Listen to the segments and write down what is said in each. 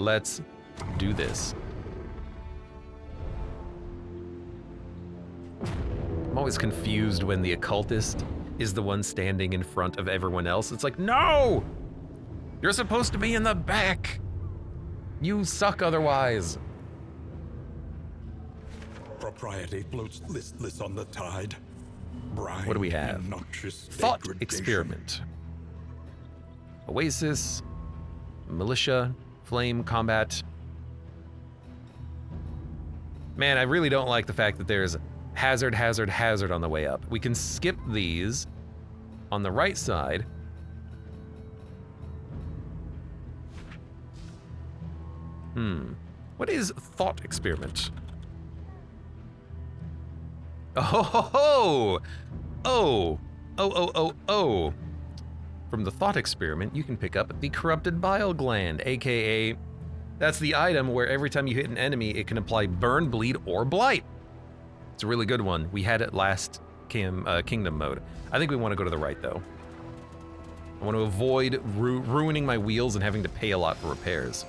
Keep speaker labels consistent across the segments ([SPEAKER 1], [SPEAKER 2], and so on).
[SPEAKER 1] let's do this. I'm always confused when the occultist is the one standing in front of everyone else. It's like, no! You're supposed to be in the back! You suck otherwise.
[SPEAKER 2] Propriety floats listless on the tide. Brine,
[SPEAKER 1] What do we have?
[SPEAKER 2] noxious
[SPEAKER 1] Thought
[SPEAKER 2] degradation.
[SPEAKER 1] experiment. Oasis, militia, flame combat. Man, I really don't like the fact that there's hazard, hazard, hazard on the way up. We can skip these on the right side. What is thought experiment? Oh. From the thought experiment, you can pick up the corrupted bile gland, aka that's the item where every time you hit an enemy, it can apply burn, bleed, or blight. It's a really good one. We had it last kingdom mode. I think we want to go to the right though. I want to avoid ruining my wheels and having to pay a lot for repairs.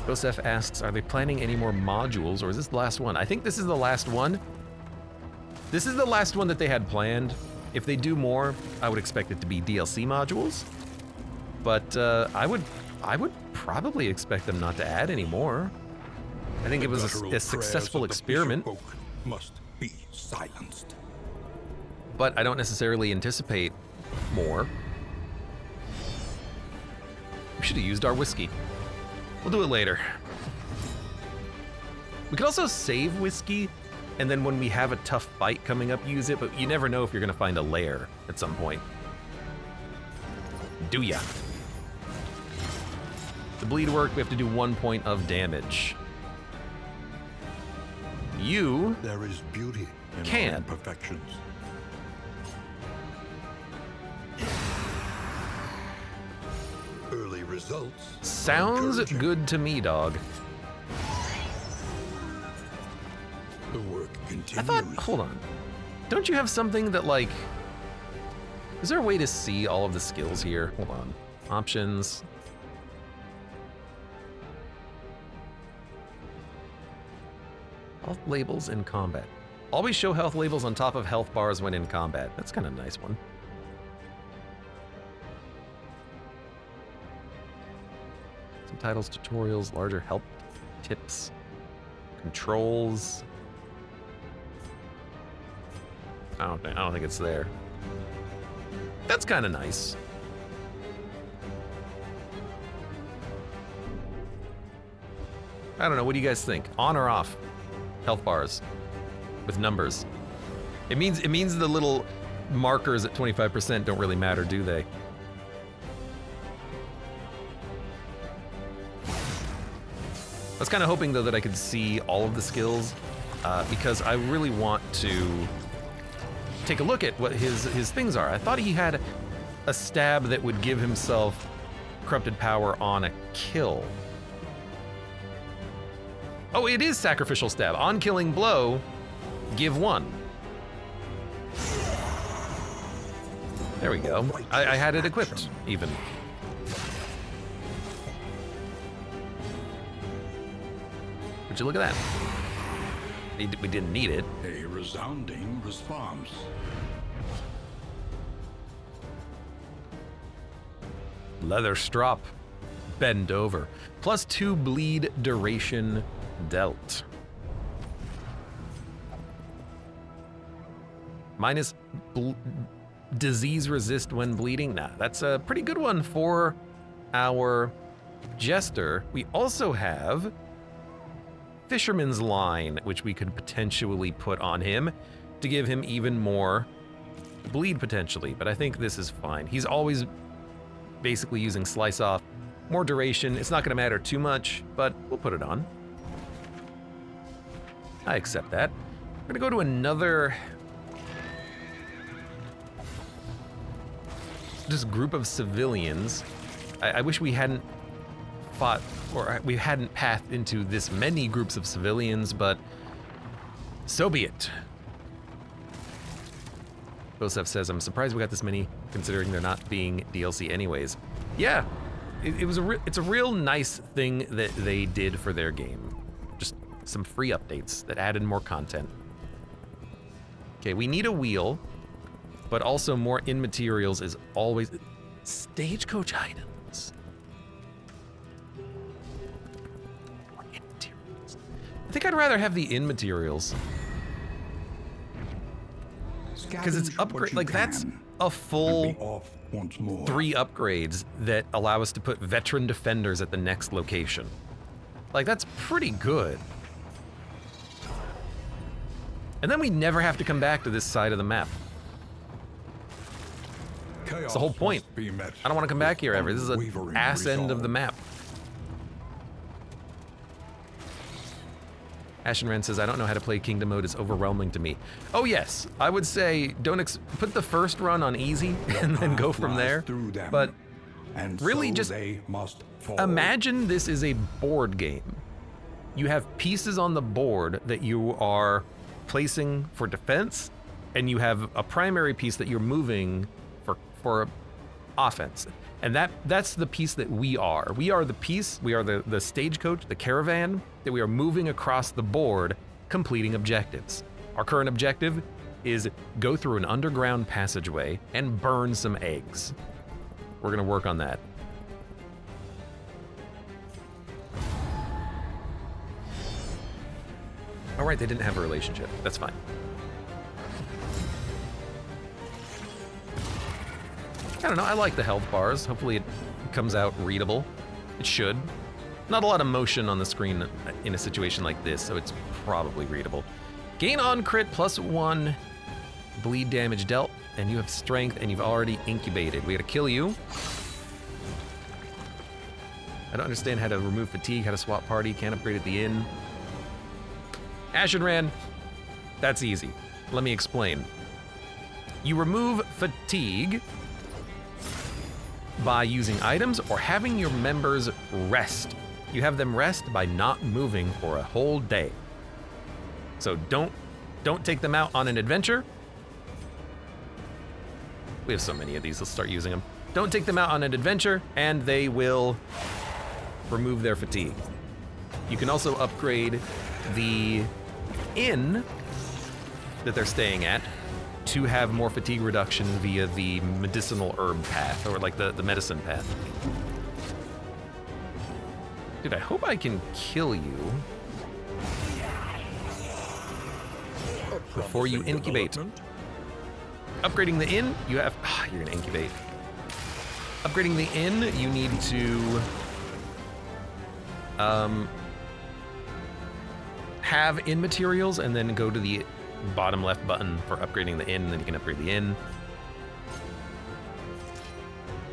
[SPEAKER 1] Joseph asks, are they planning any more modules, or is this the last one? I think this is the last one. This is the last one that they had planned. If they do more, I would expect it to be DLC modules. But I would probably expect them not to add any more. I think it was a successful experiment.
[SPEAKER 2] Must be silenced.
[SPEAKER 1] But I don't necessarily anticipate more. We should have used our whiskey. We'll do it later. We could also save whiskey, and then when we have a tough fight coming up, use it, but you never know if you're gonna find a lair at some point. Do ya? The bleed work, we have to do 1 point of damage. You
[SPEAKER 2] There is beauty in
[SPEAKER 1] can.
[SPEAKER 2] our imperfections. Early results.
[SPEAKER 1] sounds
[SPEAKER 2] encouraging.
[SPEAKER 1] good to me, dog.
[SPEAKER 2] The work continues.
[SPEAKER 1] I thought, hold on. Don't you have something that like, is there a way to see all of the skills here? Hold on. Options. Health labels in combat. Always show health labels on top of health bars when in combat. That's kind of a nice one. Subtitles, tutorials, larger help tips, controls. I don't think it's there. That's kind of nice. I don't know. What do you guys think? On or off? Health bars with numbers. It means the little markers at 25% don't really matter, do they? I was kind of hoping though that I could see all of the skills because I really want to take a look at what his things are. I thought he had a stab that would give himself corrupted power on a kill. Oh, it is sacrificial stab. On killing blow, give 1. There we go. I had it equipped, even. Would you look at that? We didn't need it.
[SPEAKER 2] A resounding response.
[SPEAKER 1] Leather strop, bend over. +2 bleed duration dealt. Minus disease resist when bleeding. Nah, that's a pretty good one for our jester. We also have Fisherman's Line, which we could potentially put on him to give him even more bleed potentially, but I think this is fine. He's always basically using Slice Off. More duration, it's not gonna matter too much, but we'll put it on. I accept that. We're gonna go to another just group of civilians. I wish we hadn't fought, or we hadn't pathed into this many groups of civilians, but so be it. Joseph says, I'm surprised we got this many, considering they're not being DLC anyways. Yeah, it's a real nice thing that they did for their game. Just some free updates that added more content. Okay, we need a wheel, but also more in materials is always stagecoach items. More in materials. I think I'd rather have the in materials. Because it's upgrade, like that's a full 3 upgrades that allow us to put veteran defenders at the next location. Like that's pretty good. And then we never have to come back to this side of the map. That's the whole point. I don't want to come back here ever. This is an ass end of the map. Ashenran says, I don't know how to play Kingdom mode. It's overwhelming to me. Oh yes, I would say don't put the first run on easy and then go from there. But really just imagine this is a board game. You have pieces on the board that you are placing for defense, and you have a primary piece that you're moving for offense. And that's the piece that we are. We are the piece, we are the stagecoach, the caravan that we are moving across the board, completing objectives. Our current objective is go through an underground passageway and burn some eggs. We're gonna work on that. All right, they didn't have a relationship. That's fine. I don't know, I like the health bars. Hopefully it comes out readable. It should. Not a lot of motion on the screen in a situation like this, so it's probably readable. Gain on crit +1, bleed damage dealt, and you have strength, and you've already incubated. We gotta kill you. I don't understand how to remove fatigue, how to swap party, can't upgrade at the inn. Ashenran, that's easy. Let me explain. You remove fatigue by using items or having your members rest. You have them rest by not moving for a whole day. So don't take them out on an adventure. We have so many of these, let's start using them. Don't take them out on an adventure, and they will remove their fatigue. You can also upgrade the inn that they're staying at to have more fatigue reduction via the medicinal herb path, or like the medicine path. Dude, I hope I can kill you before you incubate. Upgrading the inn, you have, you're gonna incubate. Upgrading the inn, you need to have inn materials and then go to the bottom left button for upgrading the inn, and then you can upgrade the inn.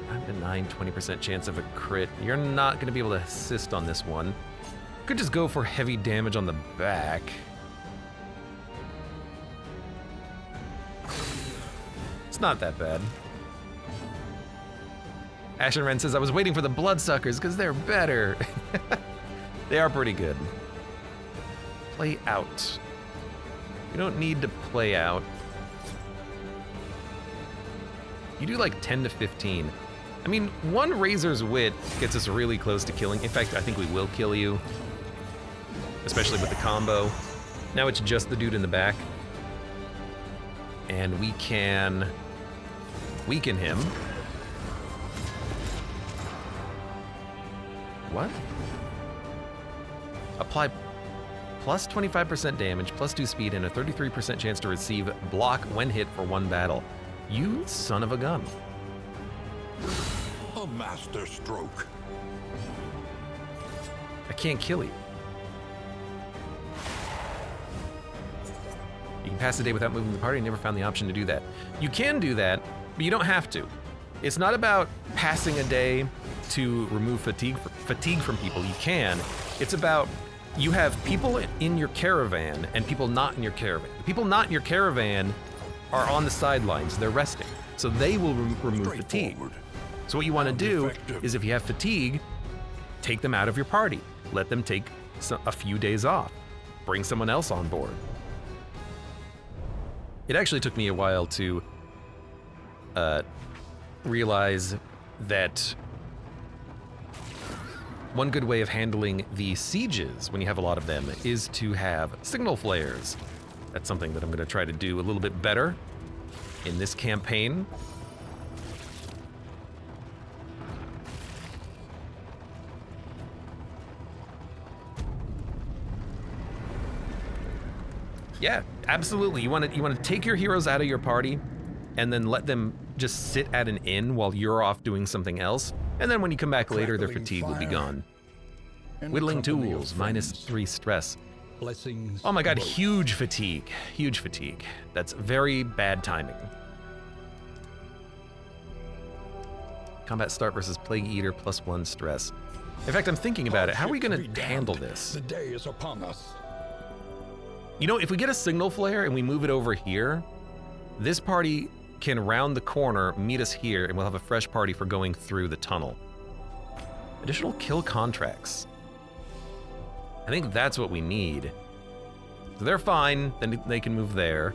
[SPEAKER 1] 5 to 9, 20% chance of a crit. You're not gonna be able to assist on this one. Could just go for heavy damage on the back. It's not that bad. Ashenran says, I was waiting for the Bloodsuckers because they're better. They are pretty good. Play out. You don't need to play out. You do like 10 to 15. I mean, one Razor's Wit gets us really close to killing. In fact, I think we will kill you. Especially with the combo. Now it's just the dude in the back. And we can weaken him. What? Apply plus 25% damage, plus 2 speed, and a 33% chance to receive block when hit for 1 battle. You son of a gun.
[SPEAKER 2] A master stroke.
[SPEAKER 1] I can't kill you. You can pass the day without moving the party. I never found the option to do that. You can do that, but you don't have to. It's not about passing a day to remove fatigue from people. You can. It's about you have people in your caravan and people not in your caravan. The people not in your caravan are on the sidelines. They're resting. So they will remove fatigue. So what you want to do is if you have fatigue, take them out of your party. Let them take a few days off. Bring someone else on board. It actually took me a while to realize that one good way of handling the sieges when you have a lot of them is to have signal flares. That's something that I'm going to try to do a little bit better in this campaign. Yeah, absolutely. You want to take your heroes out of your party and then let them just sit at an inn while you're off doing something else. And then when you come back later, their fatigue will be gone. Whittling tools, -3 stress.
[SPEAKER 2] Blessings.
[SPEAKER 1] Oh my god, huge fatigue. Huge fatigue. That's very bad timing. Combat start versus Plague Eater +1 stress. In fact, I'm thinking about it. How are we going to handle this?
[SPEAKER 2] The day is upon us.
[SPEAKER 1] You know, if we get a signal flare and we move it over here, this party can round the corner, meet us here, and we'll have a fresh party for going through the tunnel. Additional kill contracts. I think that's what we need. So they're fine, then they can move there.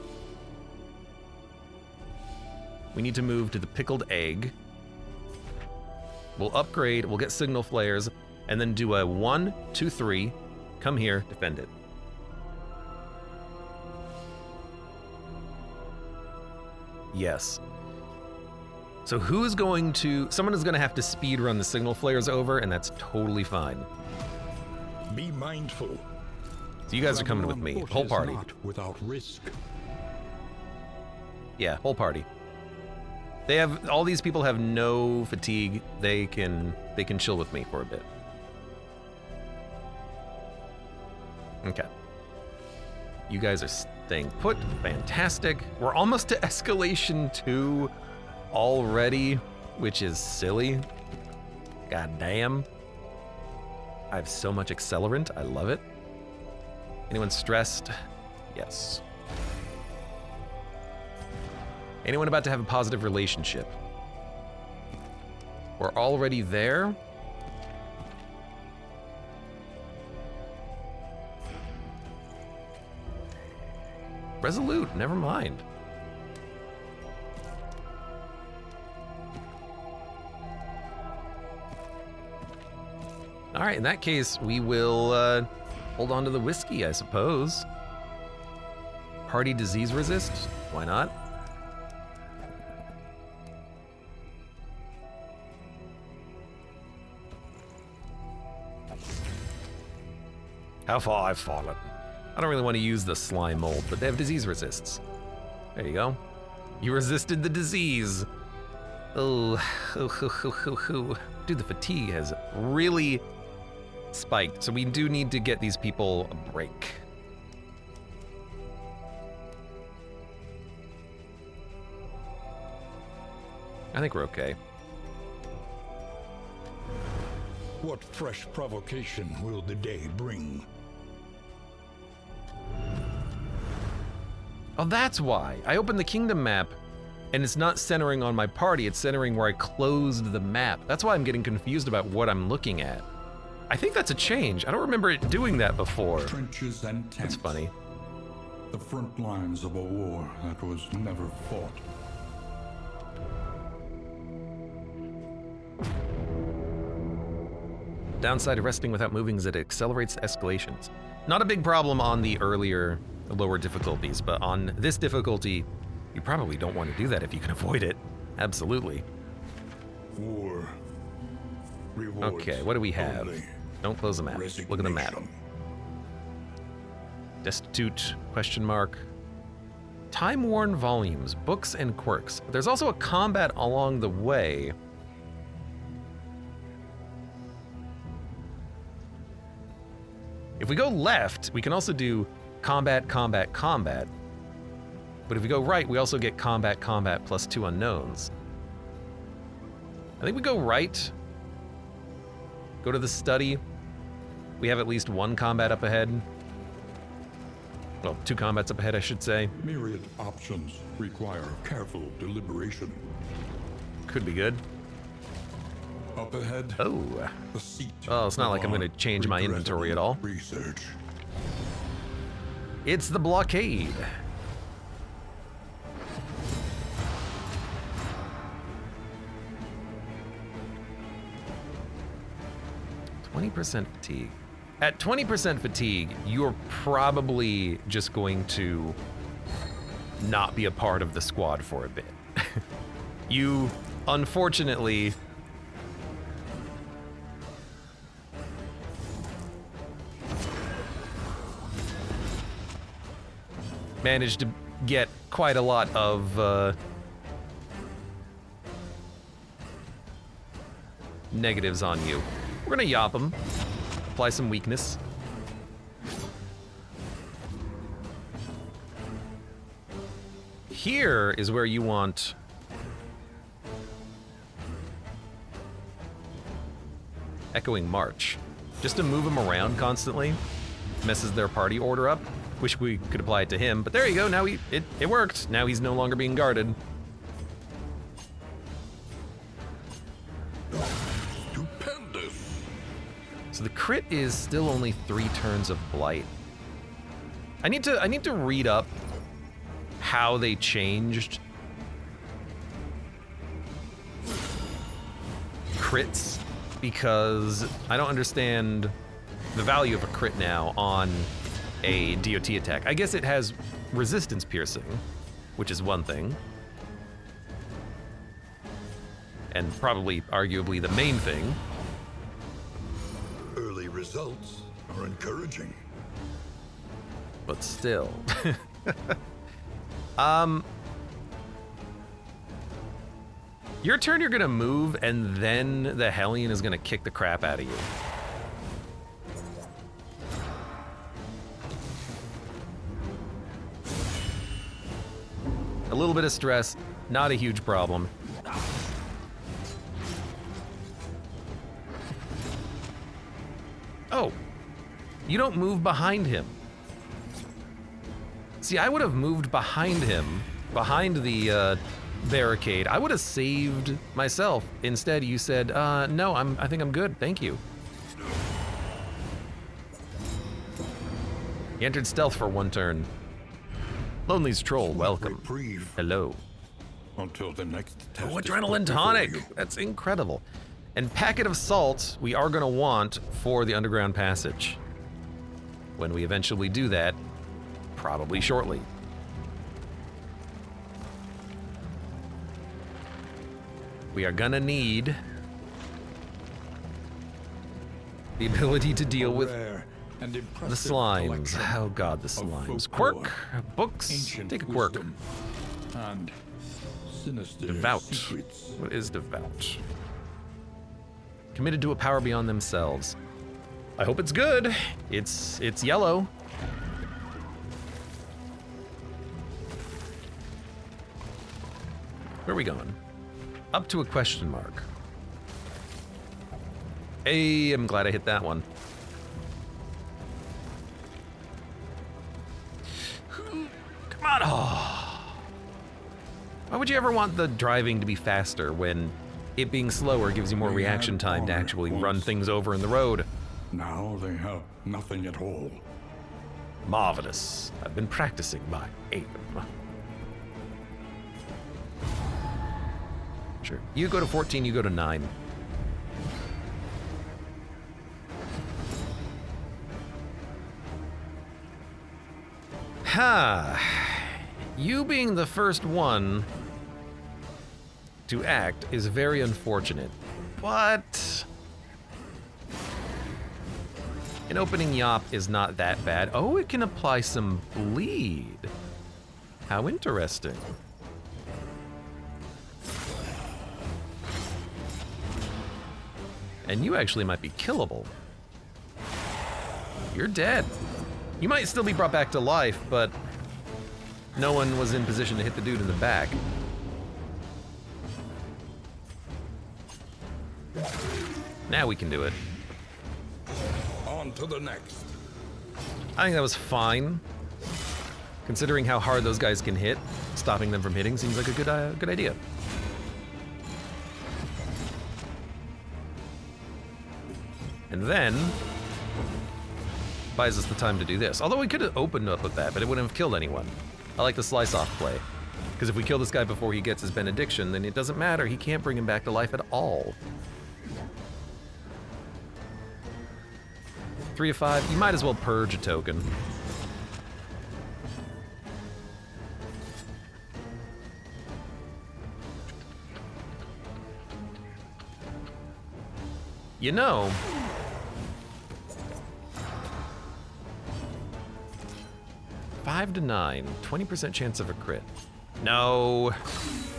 [SPEAKER 1] We need to move to the pickled egg. We'll upgrade, we'll get signal flares, and then do a 1, 2, 3. Come here, defend it. Yes. So who's going to... Someone is going to have to speed run the signal flares over, and that's totally fine.
[SPEAKER 2] Be mindful.
[SPEAKER 1] So you guys are coming with me, whole party.
[SPEAKER 2] Not without risk.
[SPEAKER 1] Yeah, whole party. They have... All these people have no fatigue. They can chill with me for a bit. Okay. You guys are staying put. Fantastic. We're almost to escalation 2 already, which is silly. God damn. I have so much accelerant. I love it. Anyone stressed? Yes. Anyone about to have a positive relationship? We're already there. Resolute, never mind. All right, in that case, we will hold on to the whiskey, I suppose. Party disease resist? Why not? How far I've fallen. I don't really want to use the slime mold, but they have disease resists. There you go. You resisted the disease. Oh, dude, the fatigue has really spiked, so we do need to get these people a break. I think we're okay.
[SPEAKER 2] What fresh provocation will the day bring?
[SPEAKER 1] Oh, that's why. I opened the kingdom map, and it's not centering on my party, it's centering where I closed the map. That's why I'm getting confused about what I'm looking at. I think that's a change. I don't remember it doing that before.
[SPEAKER 2] Trenches and tents.
[SPEAKER 1] That's funny.
[SPEAKER 2] The front lines of a war that was never fought.
[SPEAKER 1] Downside of resting without moving is that it accelerates escalations. Not a big problem on the earlier, lower difficulties, but on this difficulty, you probably don't want to do that if you can avoid it. Absolutely.
[SPEAKER 2] War. Rewards
[SPEAKER 1] Okay, what do we have?
[SPEAKER 2] only.
[SPEAKER 1] Don't close the map. Look at the map.
[SPEAKER 2] Resignation.
[SPEAKER 1] Destitute, question mark. Time-worn volumes, books and quirks. There's also a combat along the way. If we go left, we can also do combat, combat, combat. But if we go right, we also get combat, combat plus 2 unknowns. I think we go right. Go to the study. We have at least 1 combat up ahead. Well, 2 combats up ahead, I should say.
[SPEAKER 2] Myriad options require careful deliberation.
[SPEAKER 1] Could be good.
[SPEAKER 2] Up ahead,
[SPEAKER 1] Oh.
[SPEAKER 2] the seat.
[SPEAKER 1] Oh, it's not
[SPEAKER 2] of
[SPEAKER 1] like I'm
[SPEAKER 2] our
[SPEAKER 1] going to change my inventory at all.
[SPEAKER 2] Research.
[SPEAKER 1] It's the blockade. 20% fatigue. At 20% fatigue, you're probably just going to not be a part of the squad for a bit. You, unfortunately, managed to get quite a lot of negatives on you. We're gonna yop him, apply some weakness. Here is where you want Echoing March, just to move him around constantly. Messes their party order up. Wish we could apply it to him, but there you go. Now it worked. Now he's no longer being guarded.
[SPEAKER 2] Stupendous.
[SPEAKER 1] So the crit is still only 3 turns of blight. I need to read up how they changed crits, because I don't understand the value of a crit now on a DOT attack. I guess it has resistance piercing, which is one thing. And probably, arguably, the main thing.
[SPEAKER 2] Early results are encouraging.
[SPEAKER 1] But still. Your turn, you're gonna move, and then the Hellion is gonna kick the crap out of you. A little bit of stress, not a huge problem. Oh, you don't move behind him. See, I would have moved behind him, behind the barricade. I would have saved myself. Instead, you said, no, I think I'm good, thank you. He entered stealth for 1 turn. Lonely's Troll, welcome.
[SPEAKER 2] Reprieve
[SPEAKER 1] Hello.
[SPEAKER 2] until the next test.
[SPEAKER 1] Oh,
[SPEAKER 2] is
[SPEAKER 1] adrenaline
[SPEAKER 2] put before
[SPEAKER 1] tonic!
[SPEAKER 2] you.
[SPEAKER 1] That's incredible. And packet of salt we are gonna want for the underground passage. When we eventually do that, probably shortly. We are gonna need the ability to deal with
[SPEAKER 2] Rare and
[SPEAKER 1] the
[SPEAKER 2] impressive
[SPEAKER 1] slimes.
[SPEAKER 2] collection
[SPEAKER 1] Oh god, the
[SPEAKER 2] of
[SPEAKER 1] slimes.
[SPEAKER 2] folklore,
[SPEAKER 1] Quirk, books,
[SPEAKER 2] ancient
[SPEAKER 1] take a quirk.
[SPEAKER 2] wisdom, and sinister
[SPEAKER 1] Devout.
[SPEAKER 2] secrets.
[SPEAKER 1] What is devout? Committed to a power beyond themselves. I hope it's good. It's yellow. Where are we going? Up to a question mark. Hey, I'm glad I hit that one. Come on. Oh. Why would you ever want the driving to be faster when it being slower gives you more
[SPEAKER 2] We
[SPEAKER 1] reaction
[SPEAKER 2] had
[SPEAKER 1] time to
[SPEAKER 2] honor
[SPEAKER 1] actually
[SPEAKER 2] once.
[SPEAKER 1] run things over in the road?
[SPEAKER 2] Now they have nothing at all.
[SPEAKER 1] Marvelous. I've been practicing my aim. Sure. You go to 14, you go to 9. Ha! You being the first one to act is very unfortunate, but an opening yop is not that bad. Oh, it can apply some bleed. How interesting. And you actually might be killable. You're dead. You might still be brought back to life, but no one was in position to hit the dude in the back. Now we can do it.
[SPEAKER 2] On to the next.
[SPEAKER 1] I think that was fine. Considering how hard those guys can hit, stopping them from hitting seems like a good idea. And then buys us the time to do this. Although we could have opened up with that, but it wouldn't have killed anyone. I like the slice off play. Because if we kill this guy before he gets his benediction, then it doesn't matter. He can't bring him back to life at all. 3 of 5. You might as well purge a token. You know, five to 9, 20% chance of a crit. No,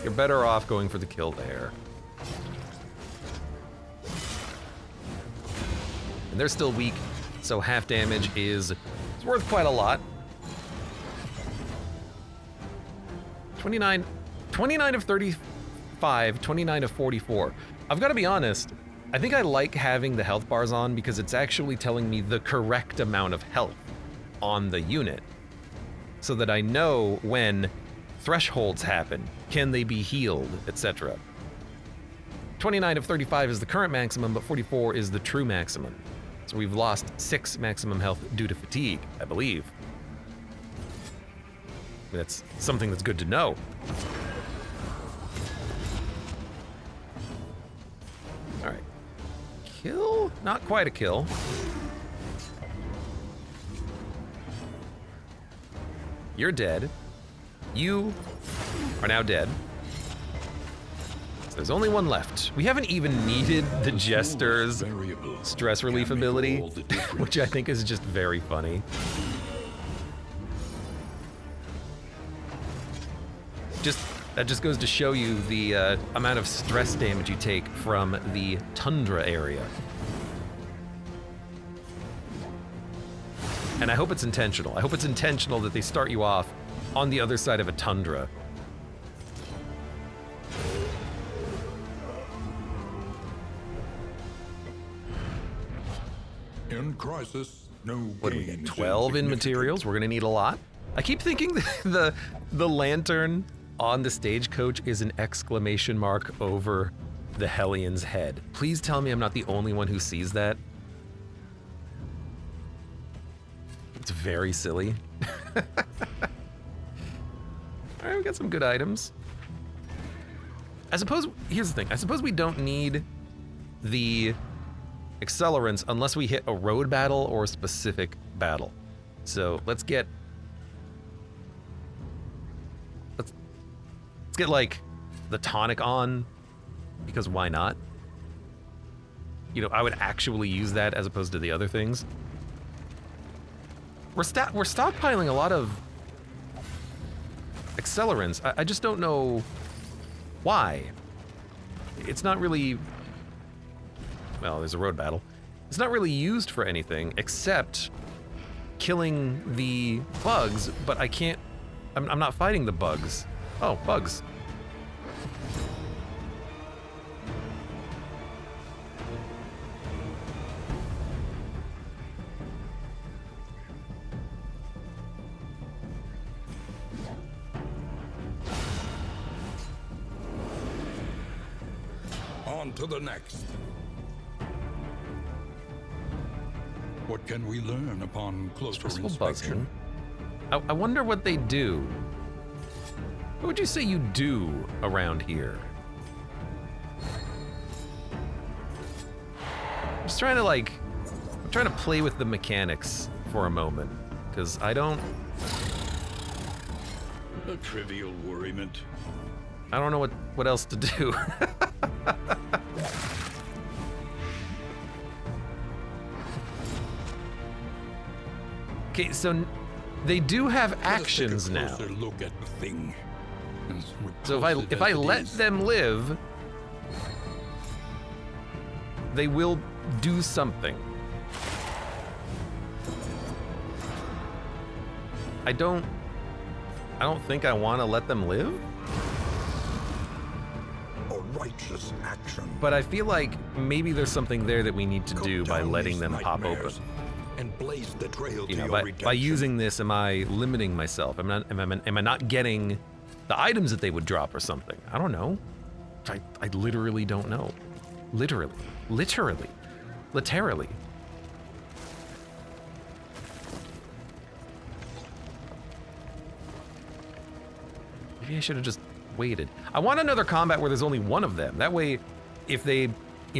[SPEAKER 1] you're better off going for the kill there. And they're still weak, so half damage is worth quite a lot. 29 of 35, 29 of 44. I've got to be honest, I think I like having the health bars on because it's actually telling me the correct amount of health on the unit so that I know when thresholds happen, can they be healed, etc. 29 of 35 is the current maximum, but 44 is the true maximum. So we've lost 6 maximum health due to fatigue, I believe. That's something that's good to know. All right. Kill? Not quite a kill. You're dead. You are now dead. So there's only one left. We haven't even needed the Jester's stress relief ability, which I think is just very funny. That just goes to show you the amount of stress damage you take from the tundra area. And I hope it's intentional. I hope it's intentional that they start you off on the other side of a tundra.
[SPEAKER 2] In crisis, no.
[SPEAKER 1] What do we get? 12 in materials. We're gonna need a lot. I keep thinking the lantern on the stagecoach is an exclamation mark over the Hellions' head. Please tell me I'm not the only one who sees that. It's very silly. All right, we got some good items. I suppose, here's the thing. I suppose we don't need the accelerants unless we hit a road battle or a specific battle. So let's get like the tonic on, because why not? You know, I would actually use that as opposed to the other things. We're stockpiling a lot of accelerants. I just don't know why. It's not really, well, there's a road battle. It's not really used for anything except killing the bugs, but I can't, I'm not fighting the bugs. Oh, bugs.
[SPEAKER 2] On to the next. What can we learn upon closer
[SPEAKER 1] Stressful
[SPEAKER 2] inspection?
[SPEAKER 1] buzzing. I wonder what they do. What would you say you do around here? I'm just trying to I'm trying to play with the mechanics for a moment, because I don't
[SPEAKER 2] A trivial worriment.
[SPEAKER 1] I don't know what else to do. Okay, so they do have actions now.
[SPEAKER 2] Let us take a closer look at the thing.
[SPEAKER 1] So if I let them live, they will do something. I don't think I want to let them live.
[SPEAKER 2] A righteous action.
[SPEAKER 1] But I feel like maybe there's something there that we need to do by letting them pop open.
[SPEAKER 2] And blaze the trail
[SPEAKER 1] You
[SPEAKER 2] to
[SPEAKER 1] know,
[SPEAKER 2] your
[SPEAKER 1] by
[SPEAKER 2] redemption.
[SPEAKER 1] using this, am I limiting myself? Am I not getting the items that they would drop or something? I don't know. I literally don't know. Literally. Maybe I should have just waited. I want another combat where there's only one of them. That way, if they,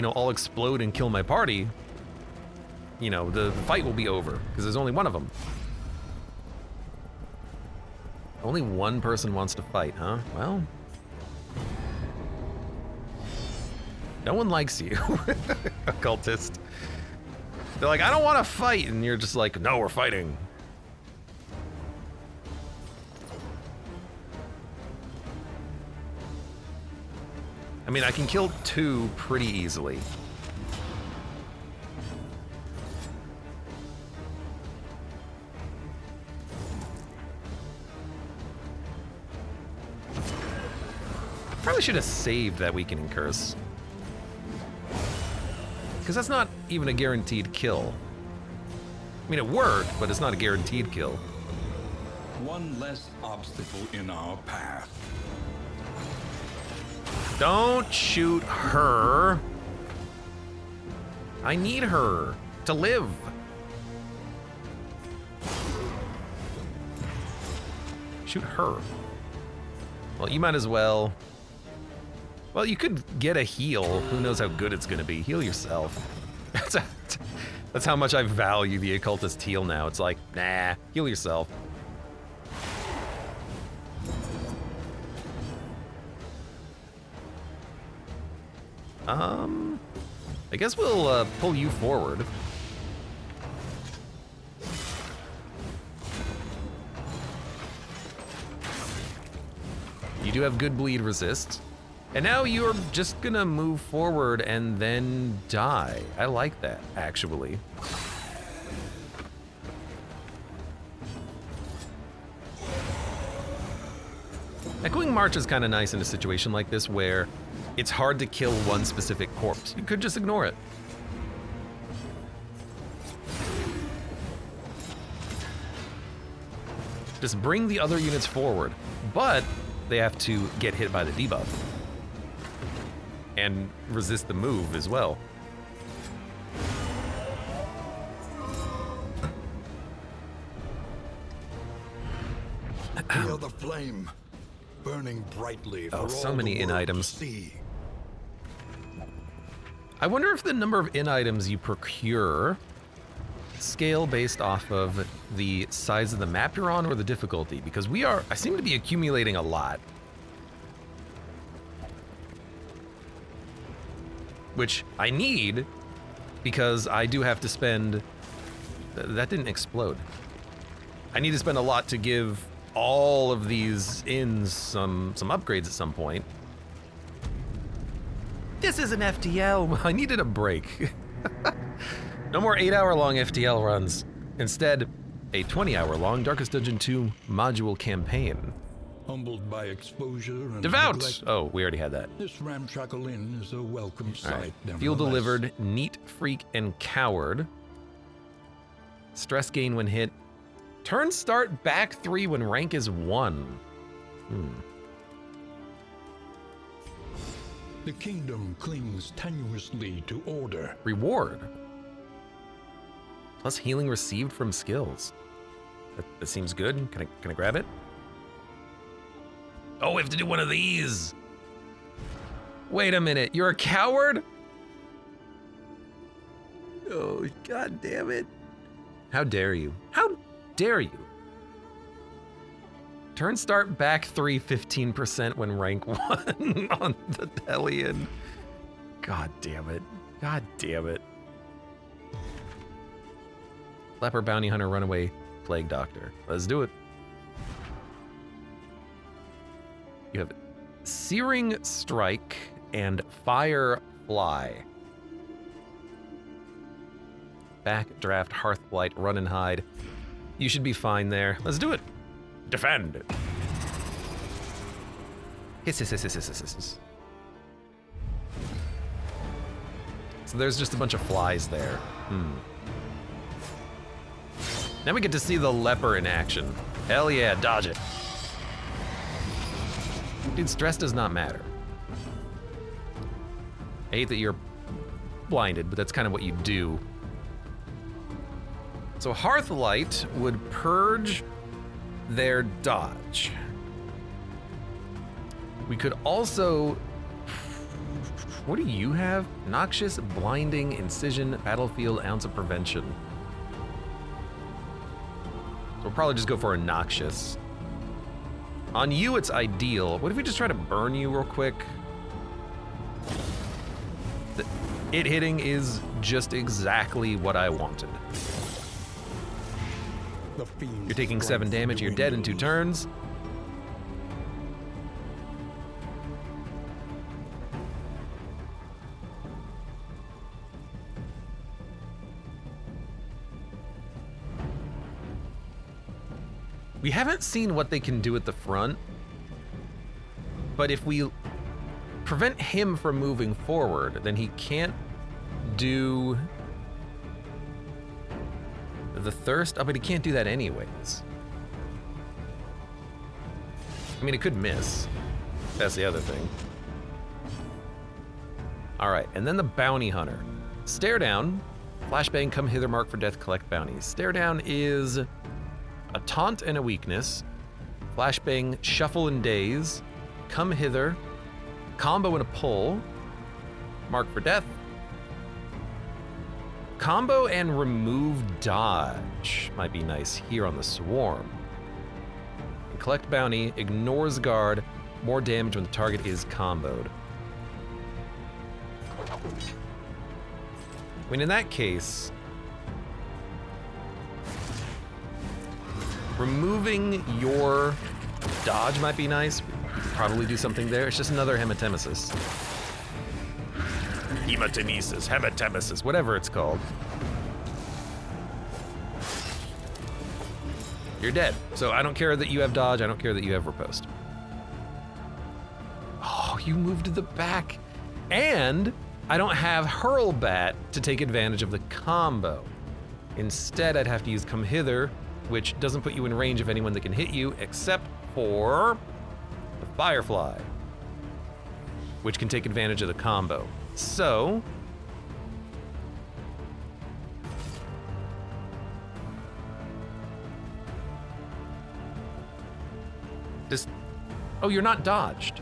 [SPEAKER 1] all explode and kill my party, you know, the fight will be over, because there's only one of them. Only one person wants to fight, huh? Well, no one likes you, occultist. They're like, I don't want to fight, and you're just like, no, we're fighting. I mean, I can kill 2 pretty easily. Probably should have saved that weakening curse. Because that's not even a guaranteed kill. I mean, it worked, but it's not a guaranteed kill.
[SPEAKER 2] One less obstacle in our path.
[SPEAKER 1] Don't shoot her. I need her to live. Shoot her. Well, you might as well. Well, you could get a heal. Who knows how good it's gonna be? Heal yourself. That's how much I value the occultist heal now. It's like, nah, heal yourself. I guess we'll pull you forward. You do have good bleed resist. And now you're just gonna move forward and then die. I like that, actually. Echoing March is kind of nice in a situation like this where it's hard to kill one specific corpse. You could just ignore it. Just bring the other units forward, but they have to get hit by the debuff. And resist the move as well.
[SPEAKER 2] Feel the flame burning brightly for
[SPEAKER 1] Oh, so
[SPEAKER 2] all
[SPEAKER 1] many
[SPEAKER 2] the
[SPEAKER 1] in
[SPEAKER 2] world
[SPEAKER 1] items.
[SPEAKER 2] to see.
[SPEAKER 1] I wonder if the number of in items you procure scale based off of the size of the map you're on or the difficulty, because I seem to be accumulating a lot. Which I need, because I do have to spend, that didn't explode. I need to spend a lot to give all of these inns some upgrades at some point. This is an FTL, I needed a break. No more 8-hour-long FTL runs. Instead, a 20-hour-long Darkest Dungeon 2 module campaign.
[SPEAKER 2] Humbled by exposure and
[SPEAKER 1] Devout!
[SPEAKER 2] neglect,
[SPEAKER 1] Oh, we already had that.
[SPEAKER 2] this ramshackle inn is a welcome
[SPEAKER 1] All right.
[SPEAKER 2] sight.
[SPEAKER 1] Fuel
[SPEAKER 2] nevertheless.
[SPEAKER 1] delivered, neat, freak, and coward. Stress gain when hit. Turn start back 3 when rank is 1.
[SPEAKER 2] The kingdom clings tenuously to order.
[SPEAKER 1] Reward. Plus healing received from skills. That seems good. Can I grab it? Oh, we have to do one of these. Wait a minute, you're a coward? Oh, god damn it. How dare you? How dare you? Turn start back 3, 15% when rank 1 on the Hellion. God damn it. God damn it. Leper, bounty hunter, runaway, plague doctor. Let's do it. You have Searing Strike and Fire Fly. Backdraft, Hearthblight, Run and Hide. You should be fine there. Let's do it. Defend. Hiss, hiss, hiss, hiss, hiss, hiss, hiss. So there's just a bunch of flies there. Now we get to see the leper in action. Hell yeah, dodge it. Dude, stress does not matter. I hate that you're blinded, but that's kind of what you do. So Hearthlight would purge their dodge. We could also... What do you have? Noxious, blinding, incision, battlefield, ounce of prevention. So we'll probably just go for a noxious. On you, it's ideal. What if we just try to burn you real quick? It hitting is just exactly what I wanted. You're taking 7 damage, you're dead in 2 turns. We haven't seen what they can do at the front, but if we prevent him from moving forward, then he can't do the thirst. Oh, but he can't do that anyways. I mean, it could miss. That's the other thing. All right, and then the bounty hunter. Stare down, flashbang, come hither, mark for death, collect bounties. Stare down is a taunt and a weakness. Flashbang, shuffle and daze, come hither, combo and a pull, mark for death. Combo and remove dodge might be nice here on the swarm. And collect bounty, ignores guard, more damage when the target is comboed. I mean, in that case, removing your dodge might be nice. We could probably do something there. It's just another hematemesis. Hematemesis, whatever it's called. You're dead. So I don't care that you have dodge. I don't care that you have riposte. Oh, you moved to the back. And I don't have hurl bat to take advantage of the combo. Instead, I'd have to use come hither, which doesn't put you in range of anyone that can hit you except for the Firefly, which can take advantage of the combo. So, oh, you're not dodged.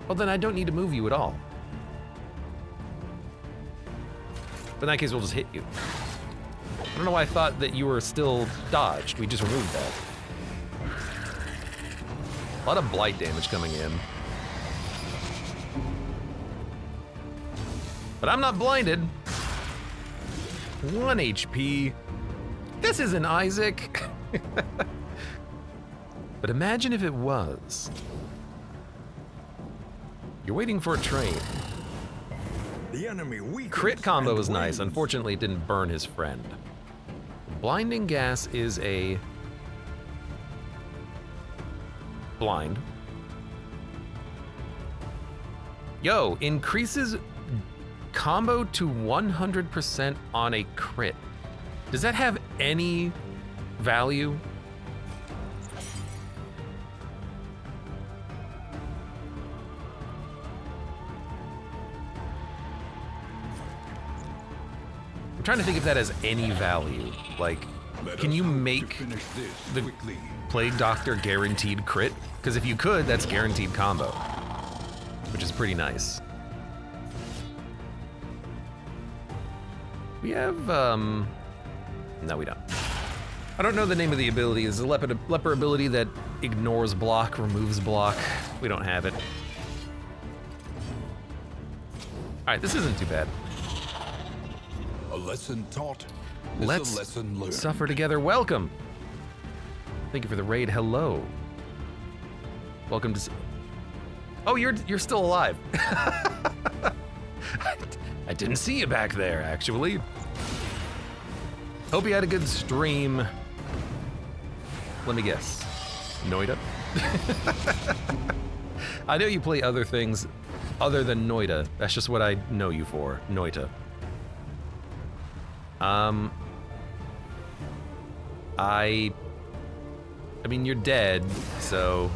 [SPEAKER 1] Well, then I don't need to move you at all. But in that case, we'll just hit you. I don't know why I thought that you were still dodged. We just removed that. A lot of blight damage coming in. But I'm not blinded. 1 HP. This isn't Isaac. But imagine if it was. You're waiting for a train.
[SPEAKER 2] The enemy weakens
[SPEAKER 1] Crit combo
[SPEAKER 2] and
[SPEAKER 1] was nice.
[SPEAKER 2] wins.
[SPEAKER 1] Unfortunately, it didn't burn his friend. Blinding gas is a blind. Yo, increases combo to 100% on a crit. Does that have any value? I'm trying to think if that has any value. Like,
[SPEAKER 2] Let
[SPEAKER 1] can
[SPEAKER 2] us
[SPEAKER 1] you
[SPEAKER 2] hope to
[SPEAKER 1] make
[SPEAKER 2] finish this
[SPEAKER 1] the
[SPEAKER 2] quickly.
[SPEAKER 1] Plague Doctor guaranteed crit? Because if you could, that's guaranteed combo, which is pretty nice. We have, no, we don't. I don't know the name of the ability. It's a leper ability that ignores block, removes block. We don't have it. All right, this isn't too bad.
[SPEAKER 2] A lesson taught is
[SPEAKER 1] Let's
[SPEAKER 2] a lesson learned.
[SPEAKER 1] suffer together. Welcome. Thank you for the raid. Hello. Welcome to. Oh, you're still alive. I didn't see you back there, actually. Hope you had a good stream. Let me guess. Noida? I know you play other things other than Noida. That's just what I know you for. Noida. I mean, you're dead, so.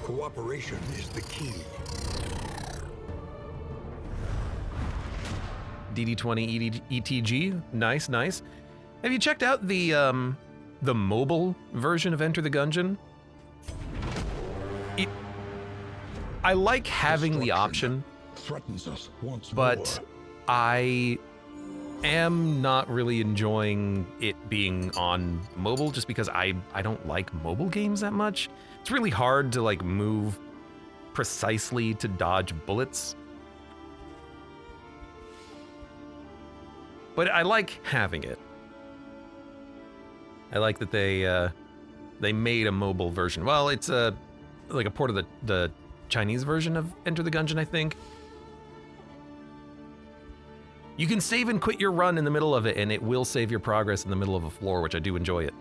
[SPEAKER 2] Cooperation is the key.
[SPEAKER 1] DD20 ETG, nice, nice. Have you checked out the mobile version of Enter the Gungeon? I like having the option,
[SPEAKER 2] threatens us once
[SPEAKER 1] but
[SPEAKER 2] more.
[SPEAKER 1] I am not really enjoying it being on mobile just because I don't like mobile games that much. It's really hard to like move precisely to dodge bullets. But I like having it. I like that they made a mobile version. Well, it's like a port of the Chinese version of Enter the Gungeon, I think. You can save and quit your run in the middle of it, and it will save your progress in the middle of a floor, which I do enjoy it.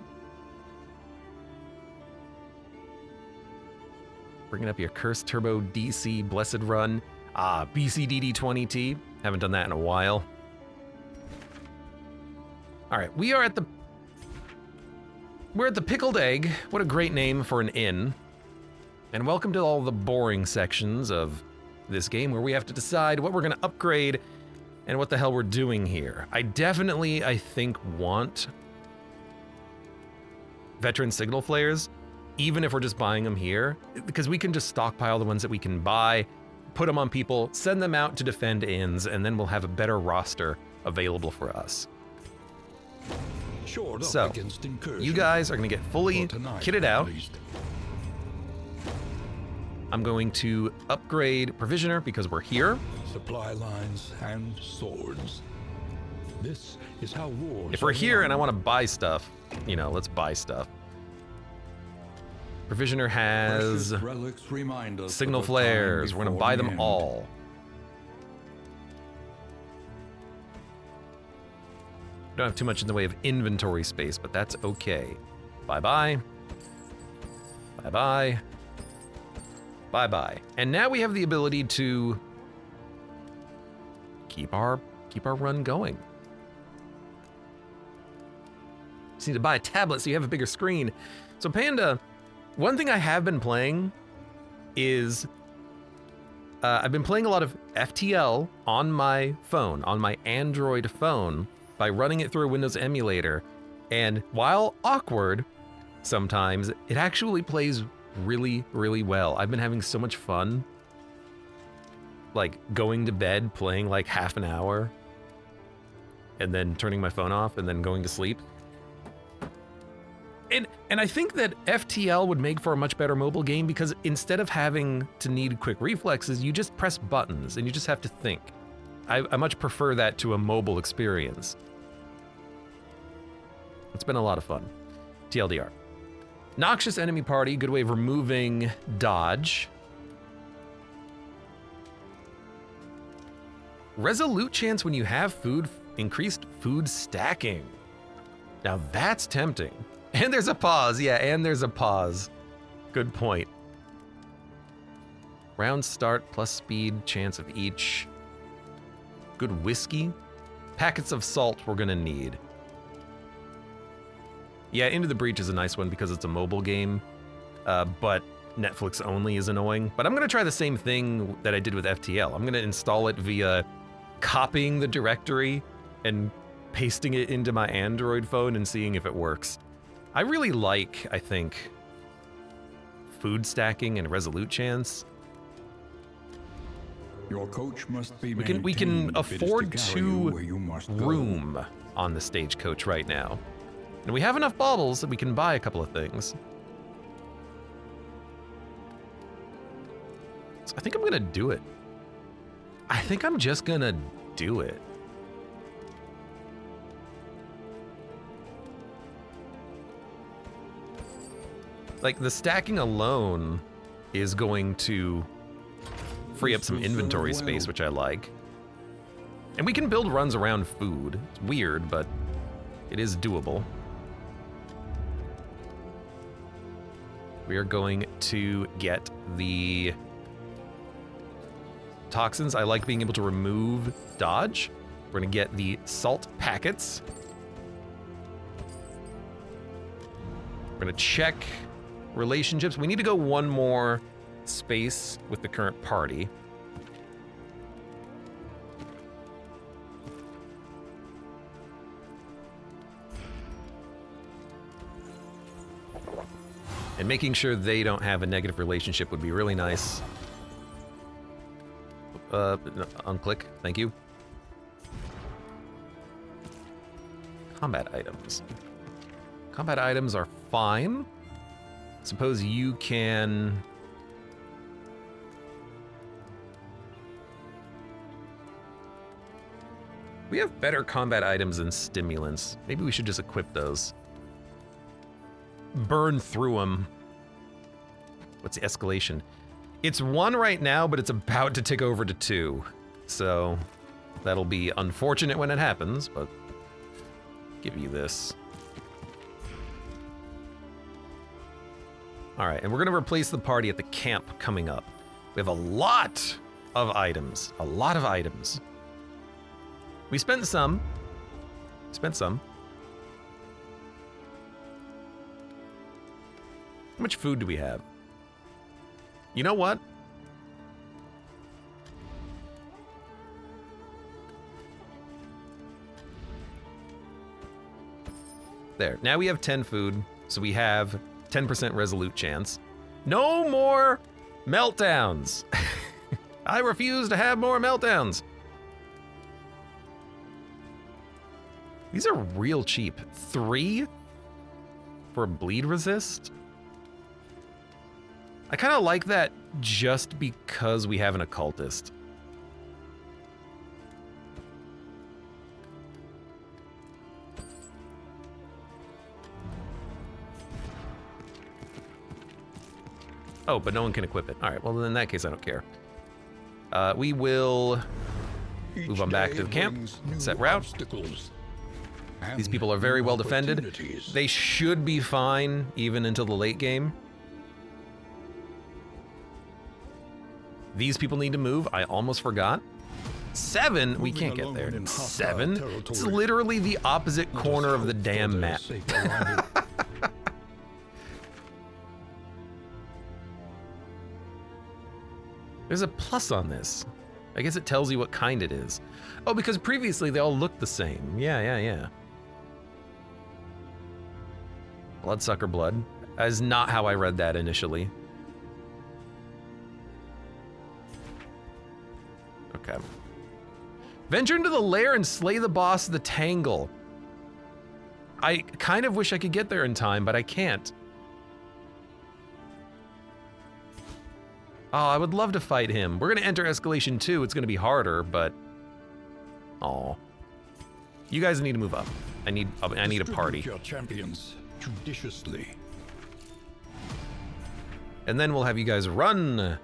[SPEAKER 1] Bringing up your Curse Turbo DC Blessed Run. BCDD20T. Haven't done that in a while. All right, we're at the Pickled Egg. What a great name for an inn. And welcome to all the boring sections of this game where we have to decide what we're gonna upgrade and what the hell we're doing here. I definitely, I think, want veteran signal flares, even if we're just buying them here, because we can just stockpile the ones that we can buy, put them on people, send them out to defend inns, and then we'll have a better roster available for us.
[SPEAKER 2] Shored up
[SPEAKER 1] So,
[SPEAKER 2] against incursion.
[SPEAKER 1] you guys are gonna get fully
[SPEAKER 2] For tonight,
[SPEAKER 1] kitted
[SPEAKER 2] at
[SPEAKER 1] out.
[SPEAKER 2] least.
[SPEAKER 1] I'm going to upgrade Provisioner because we're here.
[SPEAKER 2] Supply lines and swords. This is how wars
[SPEAKER 1] If we're
[SPEAKER 2] are
[SPEAKER 1] here and I
[SPEAKER 2] won.
[SPEAKER 1] want to buy stuff, you know, let's buy stuff. Provisioner has
[SPEAKER 2] Precious relics remind us
[SPEAKER 1] signal
[SPEAKER 2] of a time
[SPEAKER 1] flares. We're gonna
[SPEAKER 2] before
[SPEAKER 1] buy
[SPEAKER 2] the
[SPEAKER 1] them
[SPEAKER 2] end.
[SPEAKER 1] all. Don't have too much in the way of inventory space, but that's okay. Bye-bye. Bye-bye. Bye-bye. And now we have the ability to keep our run going. Just need to buy a tablet so you have a bigger screen. So Panda, one thing I have been playing is I've been playing a lot of FTL on my phone, on my Android phone, by running it through a Windows emulator. And while awkward sometimes, it actually plays really, really well. I've been having so much fun, like going to bed, playing like half an hour, and then turning my phone off and then going to sleep. And I think that FTL would make for a much better mobile game because instead of having to need quick reflexes, you just press buttons and you just have to think. I much prefer that to a mobile experience. It's been a lot of fun. TLDR. Noxious enemy party, good way of removing dodge. Resolute chance when you have food, increased food stacking. Now that's tempting. And there's a pause, yeah, and there's a pause. Good point. Round start plus speed, chance of each. Good whiskey. Packets of salt we're gonna need. Yeah, Into the Breach is a nice one because it's a mobile game, but Netflix only is annoying. But I'm gonna try the same thing that I did with FTL. I'm gonna install it via copying the directory and pasting it into my Android phone and seeing if it works. I really like, I think, food stacking and resolute chance.
[SPEAKER 2] Your coach must be
[SPEAKER 1] We can
[SPEAKER 2] maintained if it is to
[SPEAKER 1] afford
[SPEAKER 2] carry you where you
[SPEAKER 1] 2
[SPEAKER 2] must go.
[SPEAKER 1] room on the stagecoach right now. And we have enough baubles that we can buy a couple of things. So I think I'm gonna do it. I think I'm just gonna do it. Like, the stacking alone is going to free up some inventory space, which I like. And we can build runs around food. It's weird, but it is doable. We are going to get the toxins. I like being able to remove dodge. We're gonna get the salt packets. We're gonna check relationships. We need to go one more space with the current party. And making sure they don't have a negative relationship would be really nice. unclick. Thank you. Combat items. Combat items are fine. Suppose you can... We have better combat items than stimulants. Maybe we should just equip those. Burn through them. What's the escalation? It's 1 right now, but it's about to tick over to 2. So that'll be unfortunate when it happens, but give you this. All right, and we're gonna replace the party at the camp coming up. We have a lot of items, a lot of items. We spent some. How much food do we have? You know what? There, now we have 10 food, so we have 10% resolute chance. No more meltdowns. I refuse to have more meltdowns. These are real cheap. 3 for bleed resist? I kind of like that just because we have an occultist. Oh, but no one can equip it. All right, well, then in that case, I don't care. We will move on back to the camp, set route. These people are very well defended. They should be fine even until the late game. These people need to move. I almost forgot. 7, we can't get there. 7? It's literally the opposite corner of the damn map. There's a plus on this. I guess it tells you what kind it is. Oh, because previously they all looked the same. Yeah. Bloodsucker blood. That is not how I read that initially. Okay. Venture into the lair and slay the boss of the Tangle. I kind of wish I could get there in time, but I can't. Oh, I would love to fight him. We're gonna enter Escalation 2. It's gonna be harder, but... Aw. You guys need to move up. I need a party.
[SPEAKER 2] Your champions judiciously.
[SPEAKER 1] And then we'll have you guys run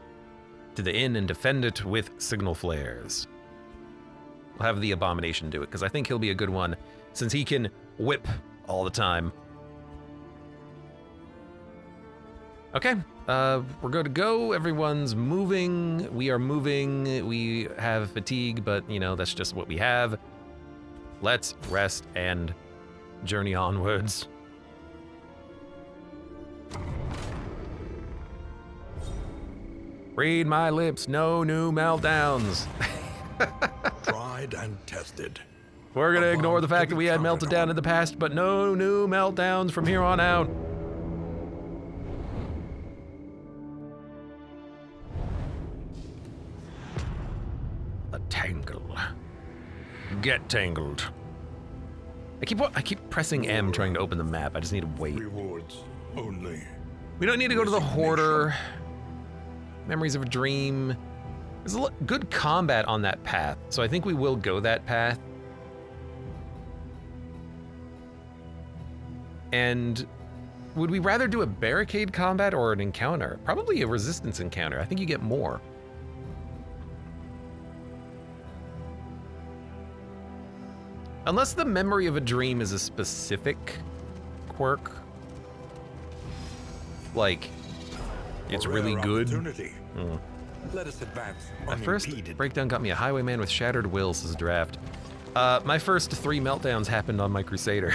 [SPEAKER 1] to the inn and defend it with signal flares. We'll have the Abomination do it, because I think he'll be a good one, since he can whip all the time. Okay, we're good to go. Everyone's moving. We are moving. We have fatigue, but, you know, that's just what we have. Let's rest and journey onwards. Read my lips, no new meltdowns.
[SPEAKER 2] Tried and tested.
[SPEAKER 1] We're gonna ignore the fact that we had melted down in the past, but no new meltdowns from here on out. A tangle. Get tangled. I keep pressing M trying to open the map. I just need to wait.
[SPEAKER 2] Rewards only.
[SPEAKER 1] We don't need to go to the Hoarder. Memories of a Dream. There's a good combat on that path, so I think we will go that path. And would we rather do a barricade combat or an encounter? Probably a resistance encounter. I think you get more. Unless the Memory of a Dream is a specific quirk. Like, it's really good.
[SPEAKER 2] Let us advance.
[SPEAKER 1] My first breakdown got me a Highwayman with Shattered Will, says Draft. My first 3 meltdowns happened on my Crusader.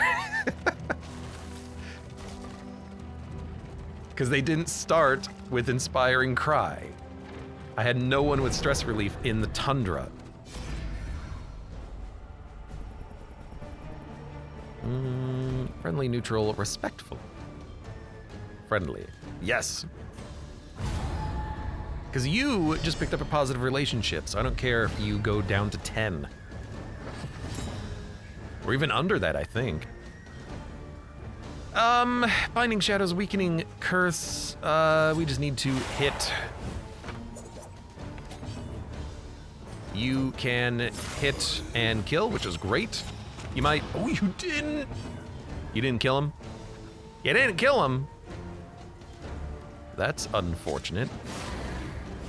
[SPEAKER 1] Because they didn't start with Inspiring Cry. I had no one with stress relief in the Tundra. Friendly, neutral, respectful. Friendly. Yes. Because you just picked up a positive relationship, so I don't care if you go down to 10. Or even under that, I think. Binding Shadows, Weakening Curse, we just need to hit. You can hit and kill, which is great. You might, oh, you didn't. You didn't kill him? You didn't kill him. That's unfortunate.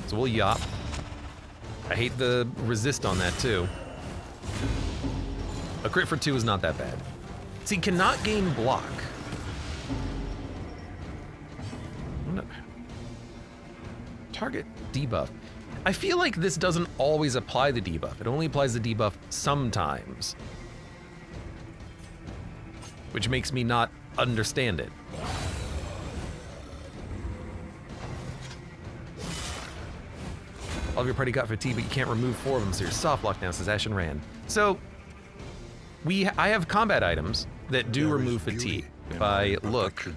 [SPEAKER 1] So we'll yop. I hate the resist on that too. A crit for 2 is not that bad. See, cannot gain block. Target debuff. I feel like this doesn't always apply the debuff. It only applies the debuff sometimes. Which makes me not understand it. All of your party got fatigue, but you can't remove 4 of them, so you're soft locked now, says Ashen Rand. So, I have combat items that do remove fatigue. If I look,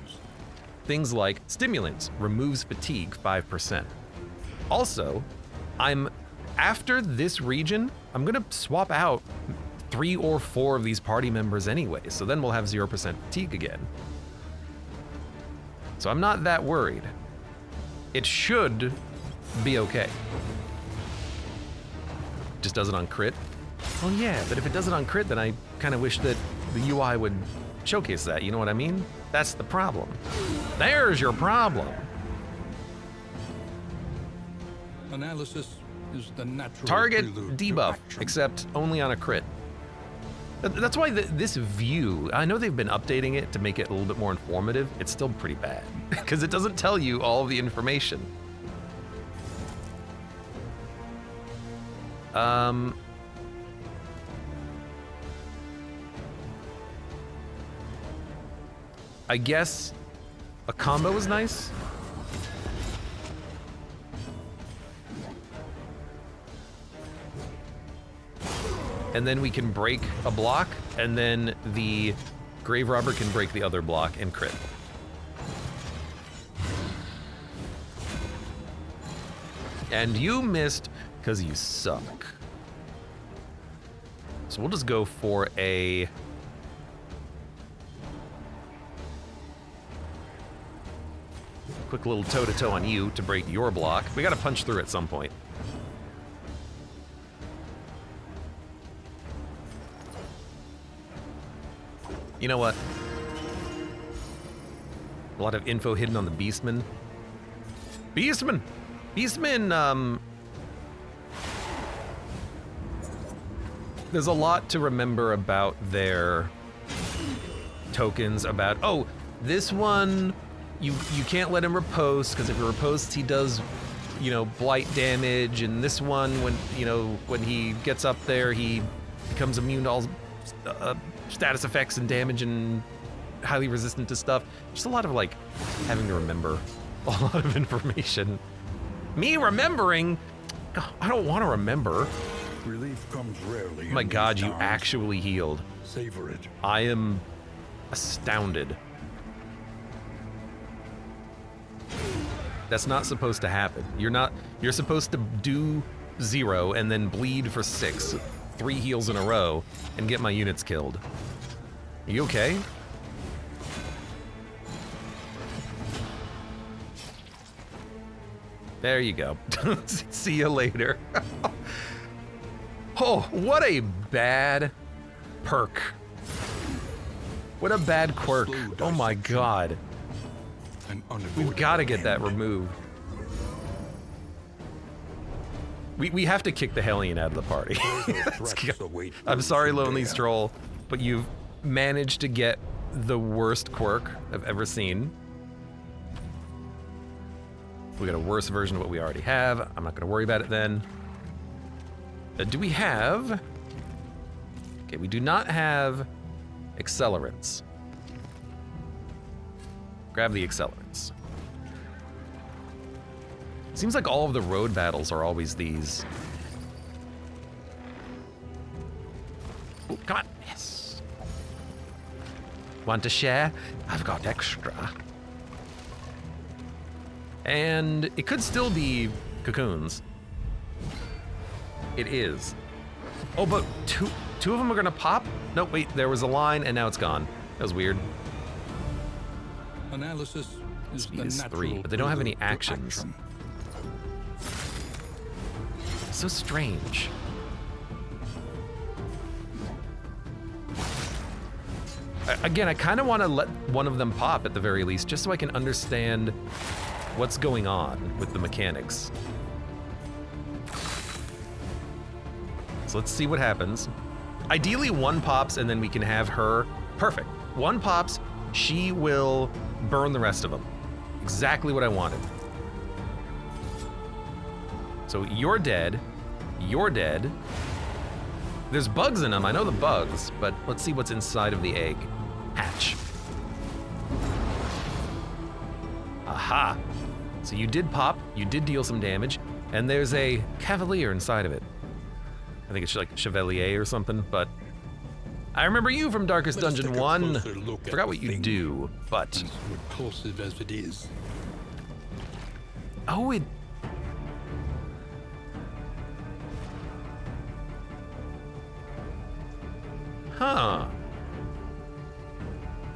[SPEAKER 1] things like stimulants removes fatigue 5%. Also, after this region, I'm gonna swap out 3 or 4 of these party members anyway, so then we'll have 0% fatigue again. So I'm not that worried. It should be okay. Just does it on crit? Well, yeah, but if it does it on crit, then I kind of wish that the UI would showcase that, you know what I mean? That's the problem. There's your problem.
[SPEAKER 2] Analysis is the natural
[SPEAKER 1] Target
[SPEAKER 2] prelude to
[SPEAKER 1] debuff,
[SPEAKER 2] action.
[SPEAKER 1] except only on a crit. That's why this view, I know they've been updating it to make it a little bit more informative. It's still pretty bad, because it doesn't tell you all of the information. I guess a combo is nice. And then we can break a block, and then the Grave Robber can break the other block and crit. And you missed because you suck. So we'll just go for a... quick little toe-to-toe on you to break your block. We gotta punch through at some point. You know what? A lot of info hidden on the Beastmen. Beastmen! Beastmen, there's a lot to remember about their tokens, about, oh, this one, you can't let him riposte, because if he ripostes, he does, you know, blight damage, and this one, when, you know, when he gets up there, he becomes immune to all status effects and damage and highly resistant to stuff. Just a lot of, like, having to remember a lot of information. Me remembering? God, I don't want to remember.
[SPEAKER 2] Relief comes rarely.
[SPEAKER 1] My
[SPEAKER 2] in
[SPEAKER 1] God,
[SPEAKER 2] these
[SPEAKER 1] you
[SPEAKER 2] times.
[SPEAKER 1] actually healed.
[SPEAKER 2] Savor it.
[SPEAKER 1] I am astounded. That's not supposed to happen. You're supposed to do 0 and then bleed for 6, 3 heals in a row, and get my units killed. Are you okay? There you go. See you later. Oh, what a bad perk. What a bad quirk. Oh my God. We've got to get that removed. We have to kick the Hellion out of the party. Let's go. I'm sorry, Lonely Stroll, but you've managed to get the worst quirk I've ever seen. We got a worse version of what we already have. I'm not going to worry about it then. Do we have... Okay, we do not have accelerants. Grab the accelerants. Seems like all of the road battles are always these. Oh, come on. Yes. Want to share? I've got extra. And it could still be cocoons. It is. Oh, but two of them are gonna pop? No, wait, there was a line and now it's gone. That was weird.
[SPEAKER 2] Analysis is
[SPEAKER 1] Speed
[SPEAKER 2] the
[SPEAKER 1] is
[SPEAKER 2] natural
[SPEAKER 1] 3, but they don't have any
[SPEAKER 2] prelude to
[SPEAKER 1] actions.
[SPEAKER 2] action.
[SPEAKER 1] So strange. Again, I kind of want to let one of them pop at the very least, just so I can understand what's going on with the mechanics. So let's see what happens. Ideally, one pops and then we can have her. Perfect. One pops, she will burn the rest of them. Exactly what I wanted. So you're dead. You're dead. There's bugs in them, I know the bugs, but let's see what's inside of the egg. Hatch. Aha. So you did pop, you did deal some damage, and there's a cavalier inside of it. I think it's like Chevalier or something, but I remember you from Darkest
[SPEAKER 2] Let's
[SPEAKER 1] Dungeon
[SPEAKER 2] take a
[SPEAKER 1] 1.
[SPEAKER 2] closer look at
[SPEAKER 1] Forgot
[SPEAKER 2] the
[SPEAKER 1] what you
[SPEAKER 2] thing.
[SPEAKER 1] do, but
[SPEAKER 2] As repulsive as it is.
[SPEAKER 1] oh, it. Huh.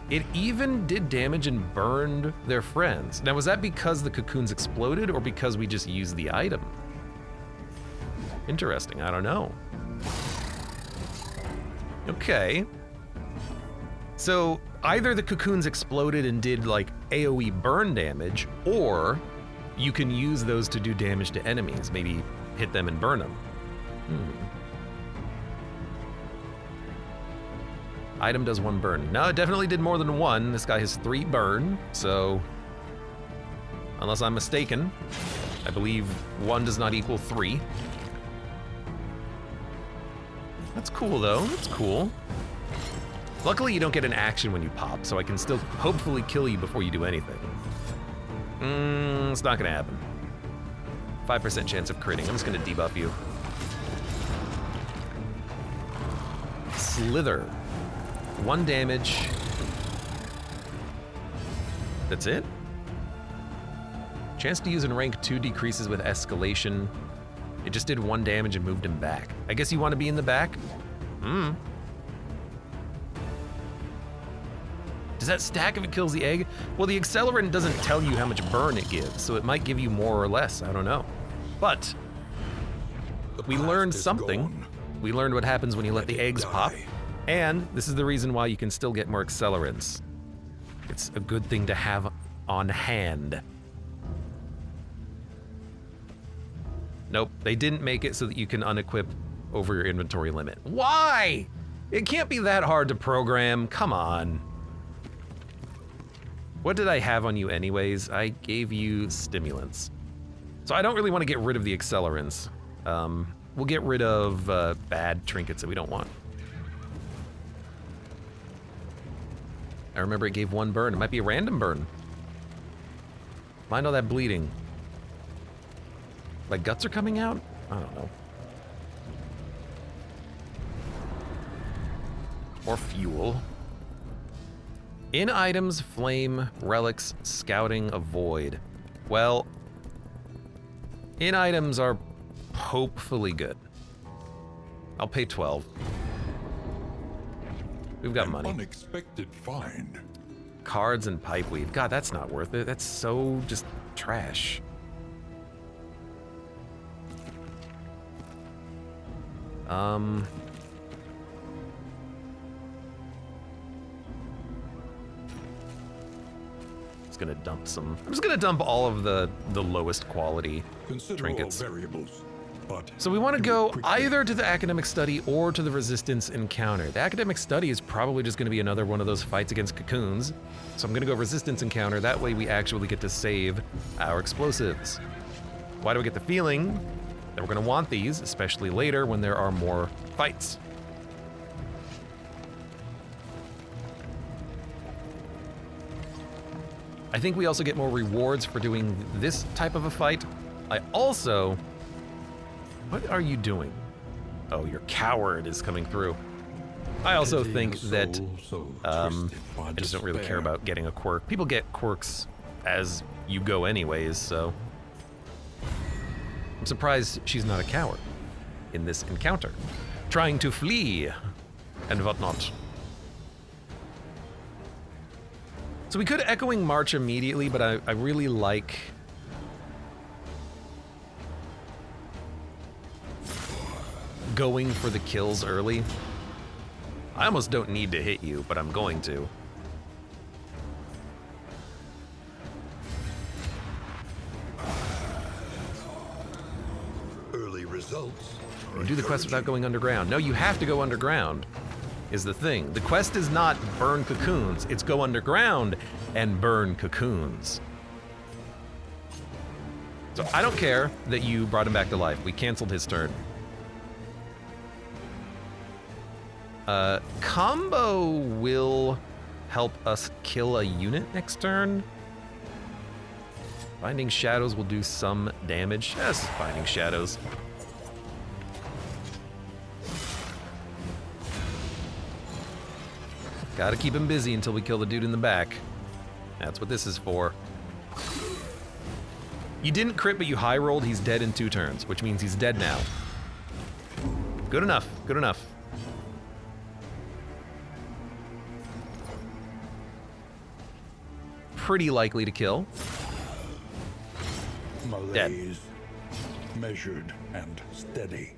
[SPEAKER 1] It even did damage and burned their friends. Now, was that because the cocoons exploded or because we just used the item? Interesting, I don't know. Okay. So either the cocoons exploded and did like AoE burn damage, or you can use those to do damage to enemies, maybe hit them and burn them. Item does 1 burn. No, it definitely did more than 1. This guy has 3 burn, so unless I'm mistaken, I believe 1 does not equal 3. That's cool though, that's cool. Luckily you don't get an action when you pop, so I can still hopefully kill you before you do anything. It's not gonna happen. 5% chance of critting, I'm just gonna debuff you. Slither. 1 damage. That's it? Chance to use in rank 2 decreases with escalation. It just did 1 damage and moved him back. I guess you want to be in the back? Does that stack if it kills the egg? Well, the accelerant doesn't tell you how much burn it gives, so it might give you more or less, I don't know. But we
[SPEAKER 2] past
[SPEAKER 1] learned
[SPEAKER 2] is
[SPEAKER 1] something.
[SPEAKER 2] gone.
[SPEAKER 1] We learned what happens when you let
[SPEAKER 2] Let
[SPEAKER 1] the
[SPEAKER 2] it
[SPEAKER 1] eggs
[SPEAKER 2] die.
[SPEAKER 1] pop. And this is the reason why you can still get more accelerants. It's a good thing to have on hand. Nope, they didn't make it so that you can unequip over your inventory limit. Why? It can't be that hard to program, come on. What did I have on you anyways? I gave you stimulants. So I don't really want to get rid of the accelerants. We'll get rid of bad trinkets that we don't want. I remember it gave 1 burn. It might be a random burn. Mind all that bleeding. My guts are coming out? I don't know. Or fuel. In items, flame, relics, scouting, avoid. Well, in items are hopefully good. I'll pay 12. We've got
[SPEAKER 2] An
[SPEAKER 1] money.
[SPEAKER 2] unexpected find.
[SPEAKER 1] Cards and pipeweed. God, that's not worth it. That's so just trash. Just gonna dump some. I'm just gonna dump all of the lowest quality
[SPEAKER 2] Consider
[SPEAKER 1] trinkets.
[SPEAKER 2] all variables, but
[SPEAKER 1] So we want to
[SPEAKER 2] do it
[SPEAKER 1] go
[SPEAKER 2] quickly.
[SPEAKER 1] either to the academic study or to the resistance encounter. The academic study is probably just going to be another one of those fights against cocoons. So I'm going to go resistance encounter. That way we actually get to save our explosives. Why do I get the feeling that we're going to want these, especially later when there are more fights? I think we also get more rewards for doing this type of a fight. I also... What are you doing? Oh, your coward is coming through. I also
[SPEAKER 2] Pity
[SPEAKER 1] think
[SPEAKER 2] a
[SPEAKER 1] that
[SPEAKER 2] soul so
[SPEAKER 1] I
[SPEAKER 2] twisted by
[SPEAKER 1] just don't really care
[SPEAKER 2] despair.
[SPEAKER 1] about getting a quirk. People get quirks as you go anyways, so... surprised she's not a coward in this encounter, trying to flee and whatnot. So we could Echoing March immediately, but I really like going for the kills early. I almost don't need to hit you, but I'm going to.
[SPEAKER 2] Early results.
[SPEAKER 1] You do the quest without going underground. No, you have to go underground, is the thing. The quest is not burn cocoons, it's go underground and burn cocoons. So I don't care that you brought him back to life. We canceled his turn. Combo will help us kill a unit next turn. Binding Shadows will do some damage. Yes, Binding Shadows. Gotta keep him busy until we kill the dude in the back. That's what this is for. You didn't crit, but you high rolled. He's dead in 2 turns, which means he's dead now. Good enough, good enough. Pretty likely to kill.
[SPEAKER 2] Malaise.
[SPEAKER 1] Dead.
[SPEAKER 2] Measured and steady.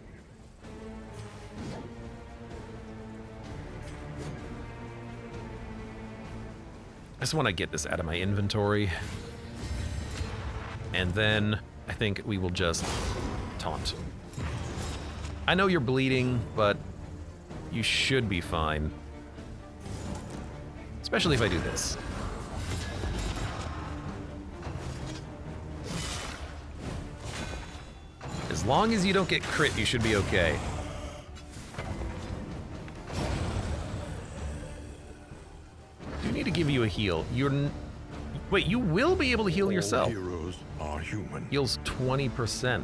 [SPEAKER 1] I just want to get this out of my inventory. And then I think we will just taunt. I know you're bleeding, but you should be fine. Especially if I do this. As long as you don't get crit, you should be okay. Do need to give you a heal. Wait, you will be able to heal yourself.
[SPEAKER 2] All heroes are human.
[SPEAKER 1] Heals 20%.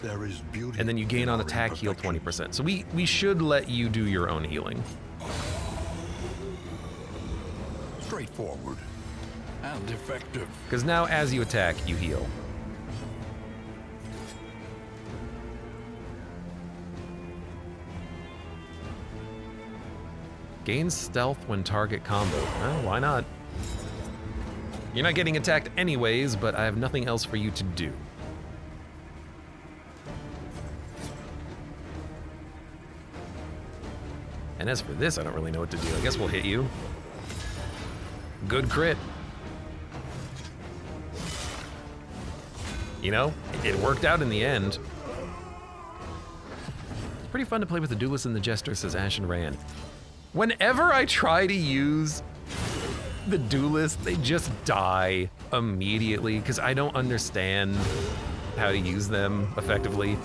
[SPEAKER 2] There is beauty.
[SPEAKER 1] And then you gain
[SPEAKER 2] in
[SPEAKER 1] on
[SPEAKER 2] our
[SPEAKER 1] attack, heal
[SPEAKER 2] imperfections.
[SPEAKER 1] 20%. So we should let you do your own healing.
[SPEAKER 2] Straightforward and effective.
[SPEAKER 1] Because now as you attack, you heal. Gain stealth when target combo. Well, why not? You're not getting attacked anyways, but I have nothing else for you to do. And as for this, I don't really know what to do. I guess we'll hit you. Good crit. You know, it worked out in the end. It's pretty fun to play with the Duelist and the Jester, says Ashen Rand. Whenever I try to use the Duelist, they just die immediately because I don't understand how to use them effectively.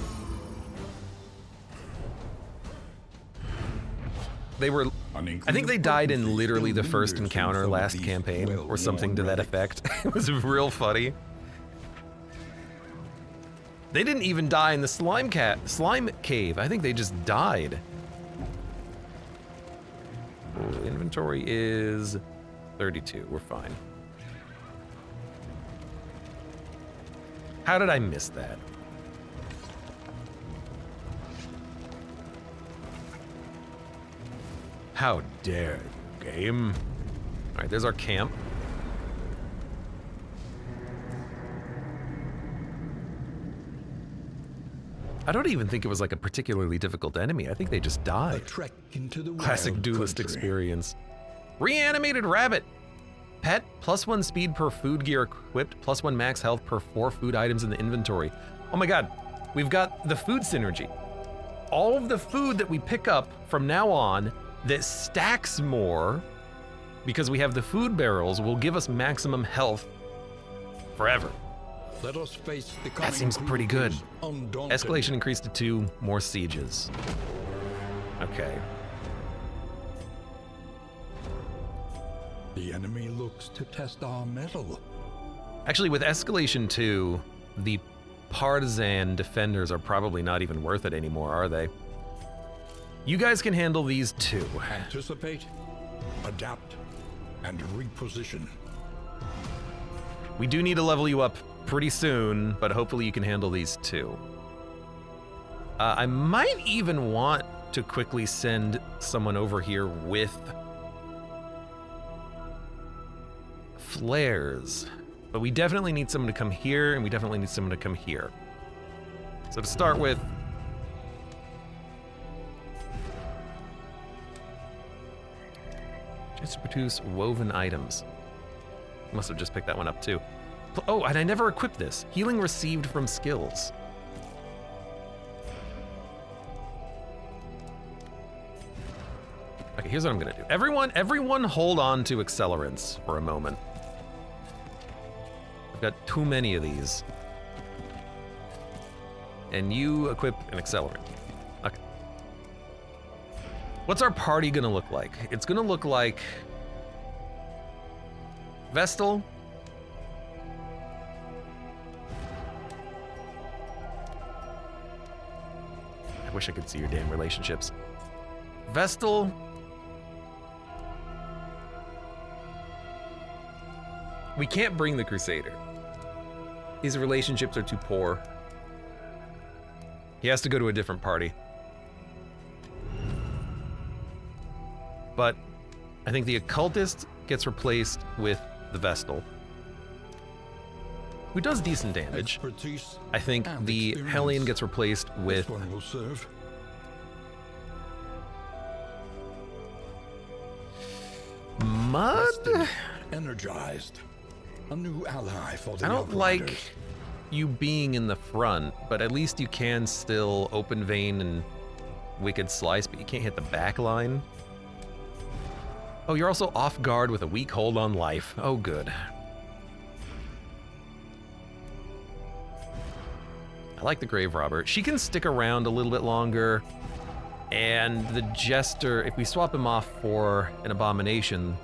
[SPEAKER 1] They were, I think they died in literally the first encounter last campaign or something to that effect. It was real funny. They didn't even die in the slime cave. I think they just died. Oh, inventory is 32. We're fine. How did I miss that? How dare you, game? All right, there's our camp. I don't even think it was like a particularly difficult enemy. I think they just
[SPEAKER 2] A
[SPEAKER 1] died.
[SPEAKER 2] trek into the
[SPEAKER 1] Classic
[SPEAKER 2] wild
[SPEAKER 1] duelist
[SPEAKER 2] country.
[SPEAKER 1] experience. Reanimated rabbit. Pet, +1 speed per food gear equipped, +1 max health per 4 food items in the inventory. Oh my god, we've got the food synergy. All of the food that we pick up from now on that stacks more, because we have the food barrels, will give us maximum health forever.
[SPEAKER 2] Let us face the
[SPEAKER 1] That seems pretty good.
[SPEAKER 2] Undaunted.
[SPEAKER 1] Escalation increased to 2, more sieges. Okay.
[SPEAKER 2] The enemy looks to test our mettle.
[SPEAKER 1] Actually, with escalation 2, the partisan defenders are probably not even worth it anymore, are they? You guys can handle these 2.
[SPEAKER 2] Anticipate, adapt, and reposition.
[SPEAKER 1] We do need to level you up pretty soon, but hopefully you can handle these too. I might even want to quickly send someone over here with flares, but we definitely need someone to come here, and we definitely need someone to come here. So to start with, chance to produce woven items. Must have just picked that one up too. Oh, and I never equipped this. Healing received from skills. Okay, here's what I'm gonna do. Everyone hold on to accelerants for a moment. I've got too many of these. And you equip an accelerant. Okay. What's our party gonna look like? It's gonna look like Vestal. I wish I could see your damn relationships. Vestal. We can't bring the Crusader. His relationships are too poor. He has to go to a different party. But I think the Occultist gets replaced with the Vestal, who does decent damage.
[SPEAKER 2] Expertise
[SPEAKER 1] I think
[SPEAKER 2] and
[SPEAKER 1] the
[SPEAKER 2] experience.
[SPEAKER 1] Hellion gets replaced with
[SPEAKER 2] This one will serve.
[SPEAKER 1] Mud?
[SPEAKER 2] Rested, energized. A new ally for the
[SPEAKER 1] I don't
[SPEAKER 2] Outriders.
[SPEAKER 1] like you being in the front, but at least you can still Open Vein and Wicked Slice, but you can't hit the back line. Oh, you're also off guard with a weak hold on life. Oh, good. I like the Grave Robber. She can stick around a little bit longer, and the Jester, if we swap him off for an Abomination,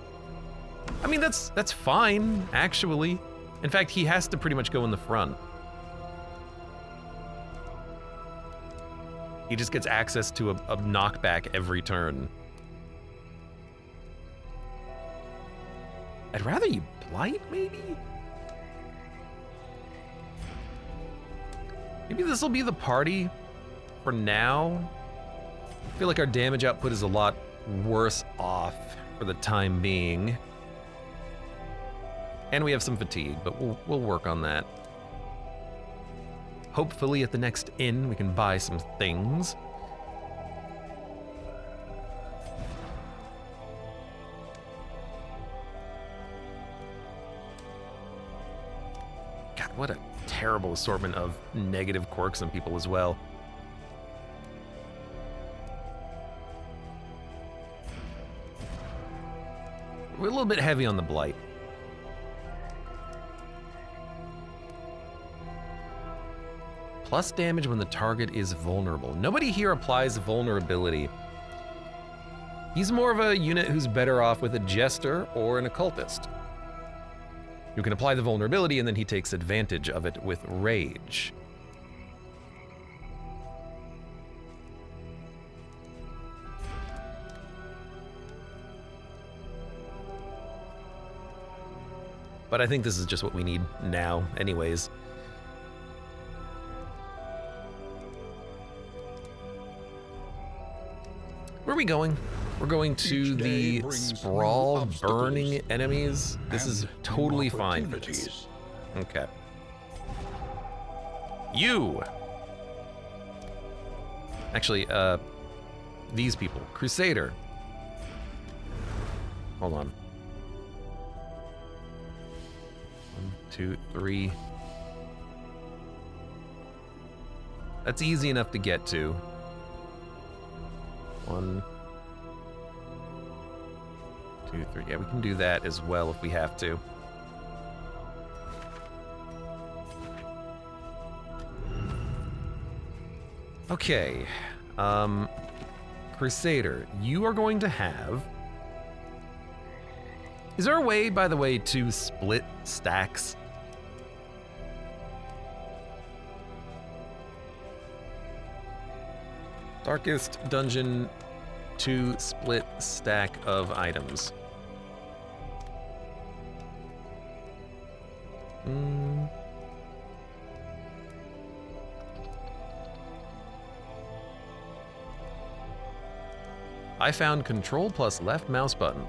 [SPEAKER 1] I mean, that's fine, actually. In fact, he has to pretty much go in the front. He just gets access to a knockback every turn. I'd rather you Blight, maybe? Maybe this will be the party for now. I feel like our damage output is a lot worse off for the time being. And we have some fatigue, but we'll work on that. Hopefully at the next inn we can buy some things. God, what a terrible assortment of negative quirks on people as well. We're a little bit heavy on the Blight. Plus damage when the target is vulnerable. Nobody here applies vulnerability. He's more of a unit who's better off with a Jester or an Occultist, who can apply the vulnerability and then he takes advantage of it with Rage. But I think this is just what we need now anyways. Where are we going? We're going to
[SPEAKER 2] Each day
[SPEAKER 1] the
[SPEAKER 2] brings new
[SPEAKER 1] sprawl
[SPEAKER 2] obstacles
[SPEAKER 1] burning enemies. This is
[SPEAKER 2] and
[SPEAKER 1] totally
[SPEAKER 2] new
[SPEAKER 1] fine for this.
[SPEAKER 2] opportunities.
[SPEAKER 1] Okay. You! Actually, these people. Crusader. Hold on. 1, 2, 3. That's easy enough to get to. 1, 2, 3. Yeah, we can do that as well if we have to. Okay. Crusader, you are going to have... Is there a way, by the way, to split stacks? Darkest dungeon, 2 split stack of items. I found control plus left mouse button.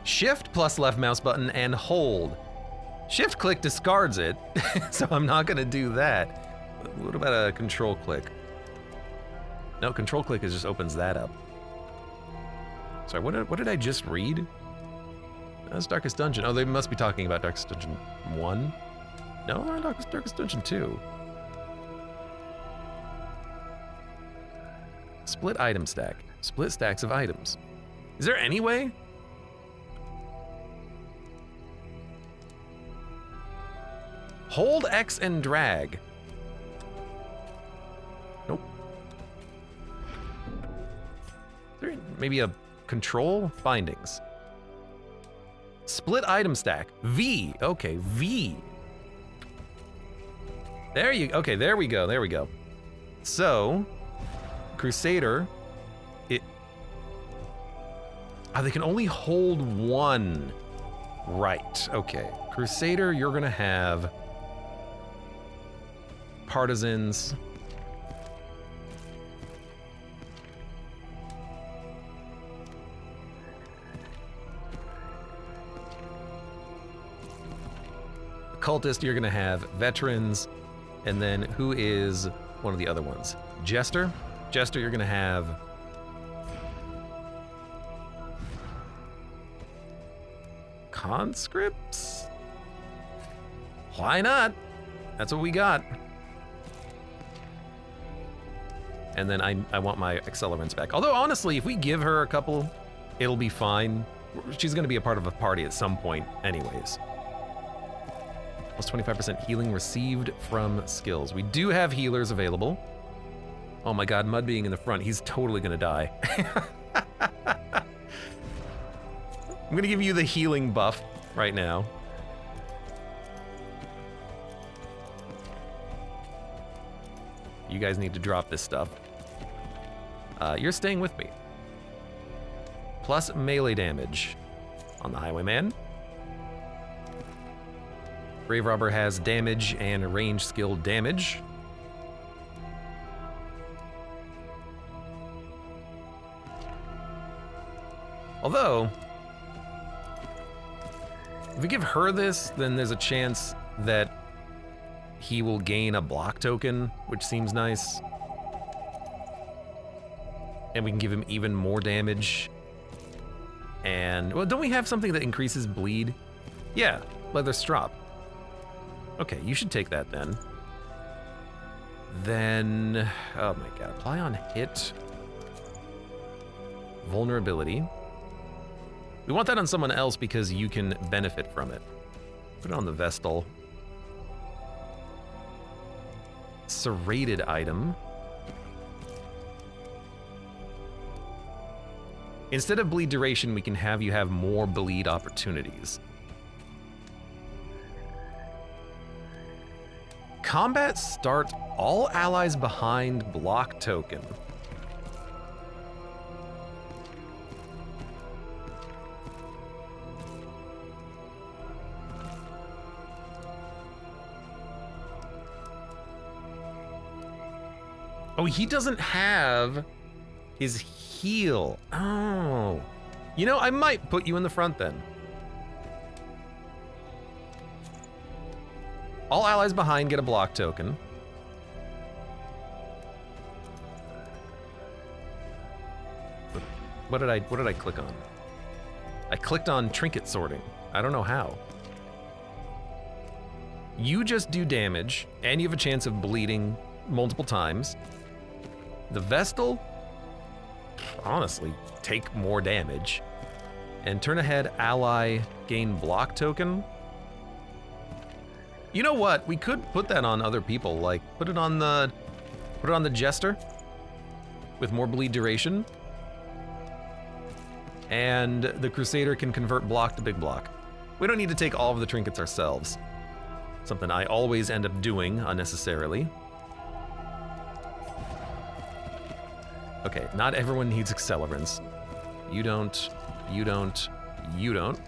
[SPEAKER 1] Shift plus left mouse button and hold. Shift click discards it, so I'm not gonna do that. What about a control click? No, control click just opens that up. Sorry, what did I just read? That's Darkest Dungeon. Oh, they must be talking about Darkest Dungeon 1? No, they're on Darkest Dungeon 2. Split item stack. Split stacks of items. Is there any way? Hold X and drag. Nope. Is there maybe a control? Bindings. Split item stack. V. Okay, V. There you, okay, there we go, there we go. So, Crusader, they can only hold one. Right, okay. Crusader, you're gonna have partisans. Cultist, you're gonna have veterans, and then who is one of the other ones? Jester? Jester, you're gonna have conscripts? Why not? That's what we got. And then I want my accelerants back. Although honestly, if we give her a couple, it'll be fine. She's gonna be a part of a party at some point anyways. Plus 25% healing received from skills. We do have healers available. Oh my god, Mud being in the front, he's totally gonna die. I'm gonna give you the healing buff right now. You guys need to drop this stuff. You're staying with me. Plus melee damage on the Highwayman. Grave Robber has damage and range skill damage. Although, if we give her this, then there's a chance that he will gain a block token, which seems nice. And we can give him even more damage. And, well, don't we have something that increases bleed? Yeah, leather strop. Okay, you should take that then. Then, oh my god, apply on hit. Vulnerability. We want that on someone else because you can benefit from it. Put it on the Vestal. Serrated item. Instead of bleed duration, we can have you have more bleed opportunities. Combat start all allies behind block token. Oh, he doesn't have his heal. Oh. You know, I might put you in the front then. All allies behind get a block token. What did I click on? I clicked on trinket sorting. I don't know how. You just do damage, and you have a chance of bleeding multiple times. The Vestal, honestly, take more damage. And turn ahead ally gain block token. You know what? We could put that on other people, like put it on the Jester with more bleed duration. And the Crusader can convert block to big block. We don't need to take all of the trinkets ourselves. Something I always end up doing unnecessarily. Okay, not everyone needs accelerants. You don't, you don't, you don't.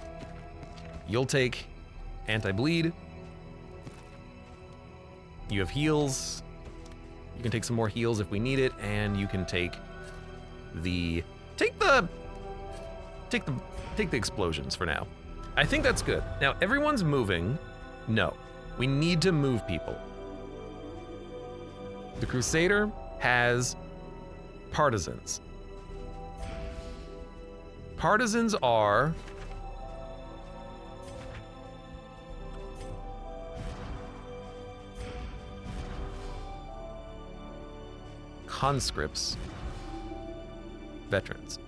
[SPEAKER 1] You'll take anti-bleed. You have heals. You can take some more heals if we need it, and you can take the explosions for now. I think that's good. Now everyone's moving. No, we need to move people. The Crusader has partisans. Partisans are conscripts, veterans,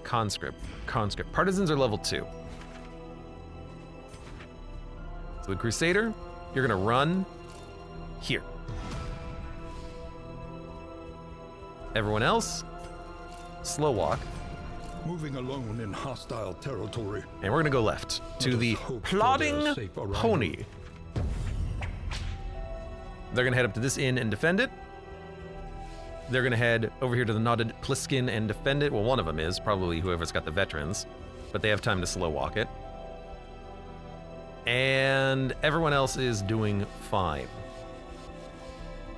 [SPEAKER 1] conscript. Partisans are level 2. So the Crusader, you're gonna run here. Everyone else, slow walk.
[SPEAKER 2] Moving alone in hostile territory.
[SPEAKER 1] And we're gonna go left to the plodding pony. They're gonna head up to this inn and defend it. They're gonna head over here to the knotted Pliskin and defend it. Well, one of them is, probably whoever's got the veterans, but they have time to slow walk it. And everyone else is doing fine.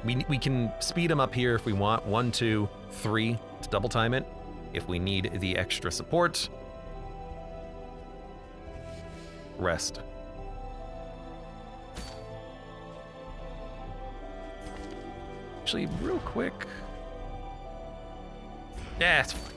[SPEAKER 1] We can speed them up here if we want. 1, 2, 3 to double time it if we need the extra support. Rest. Actually, real quick. Yeah, it's fine.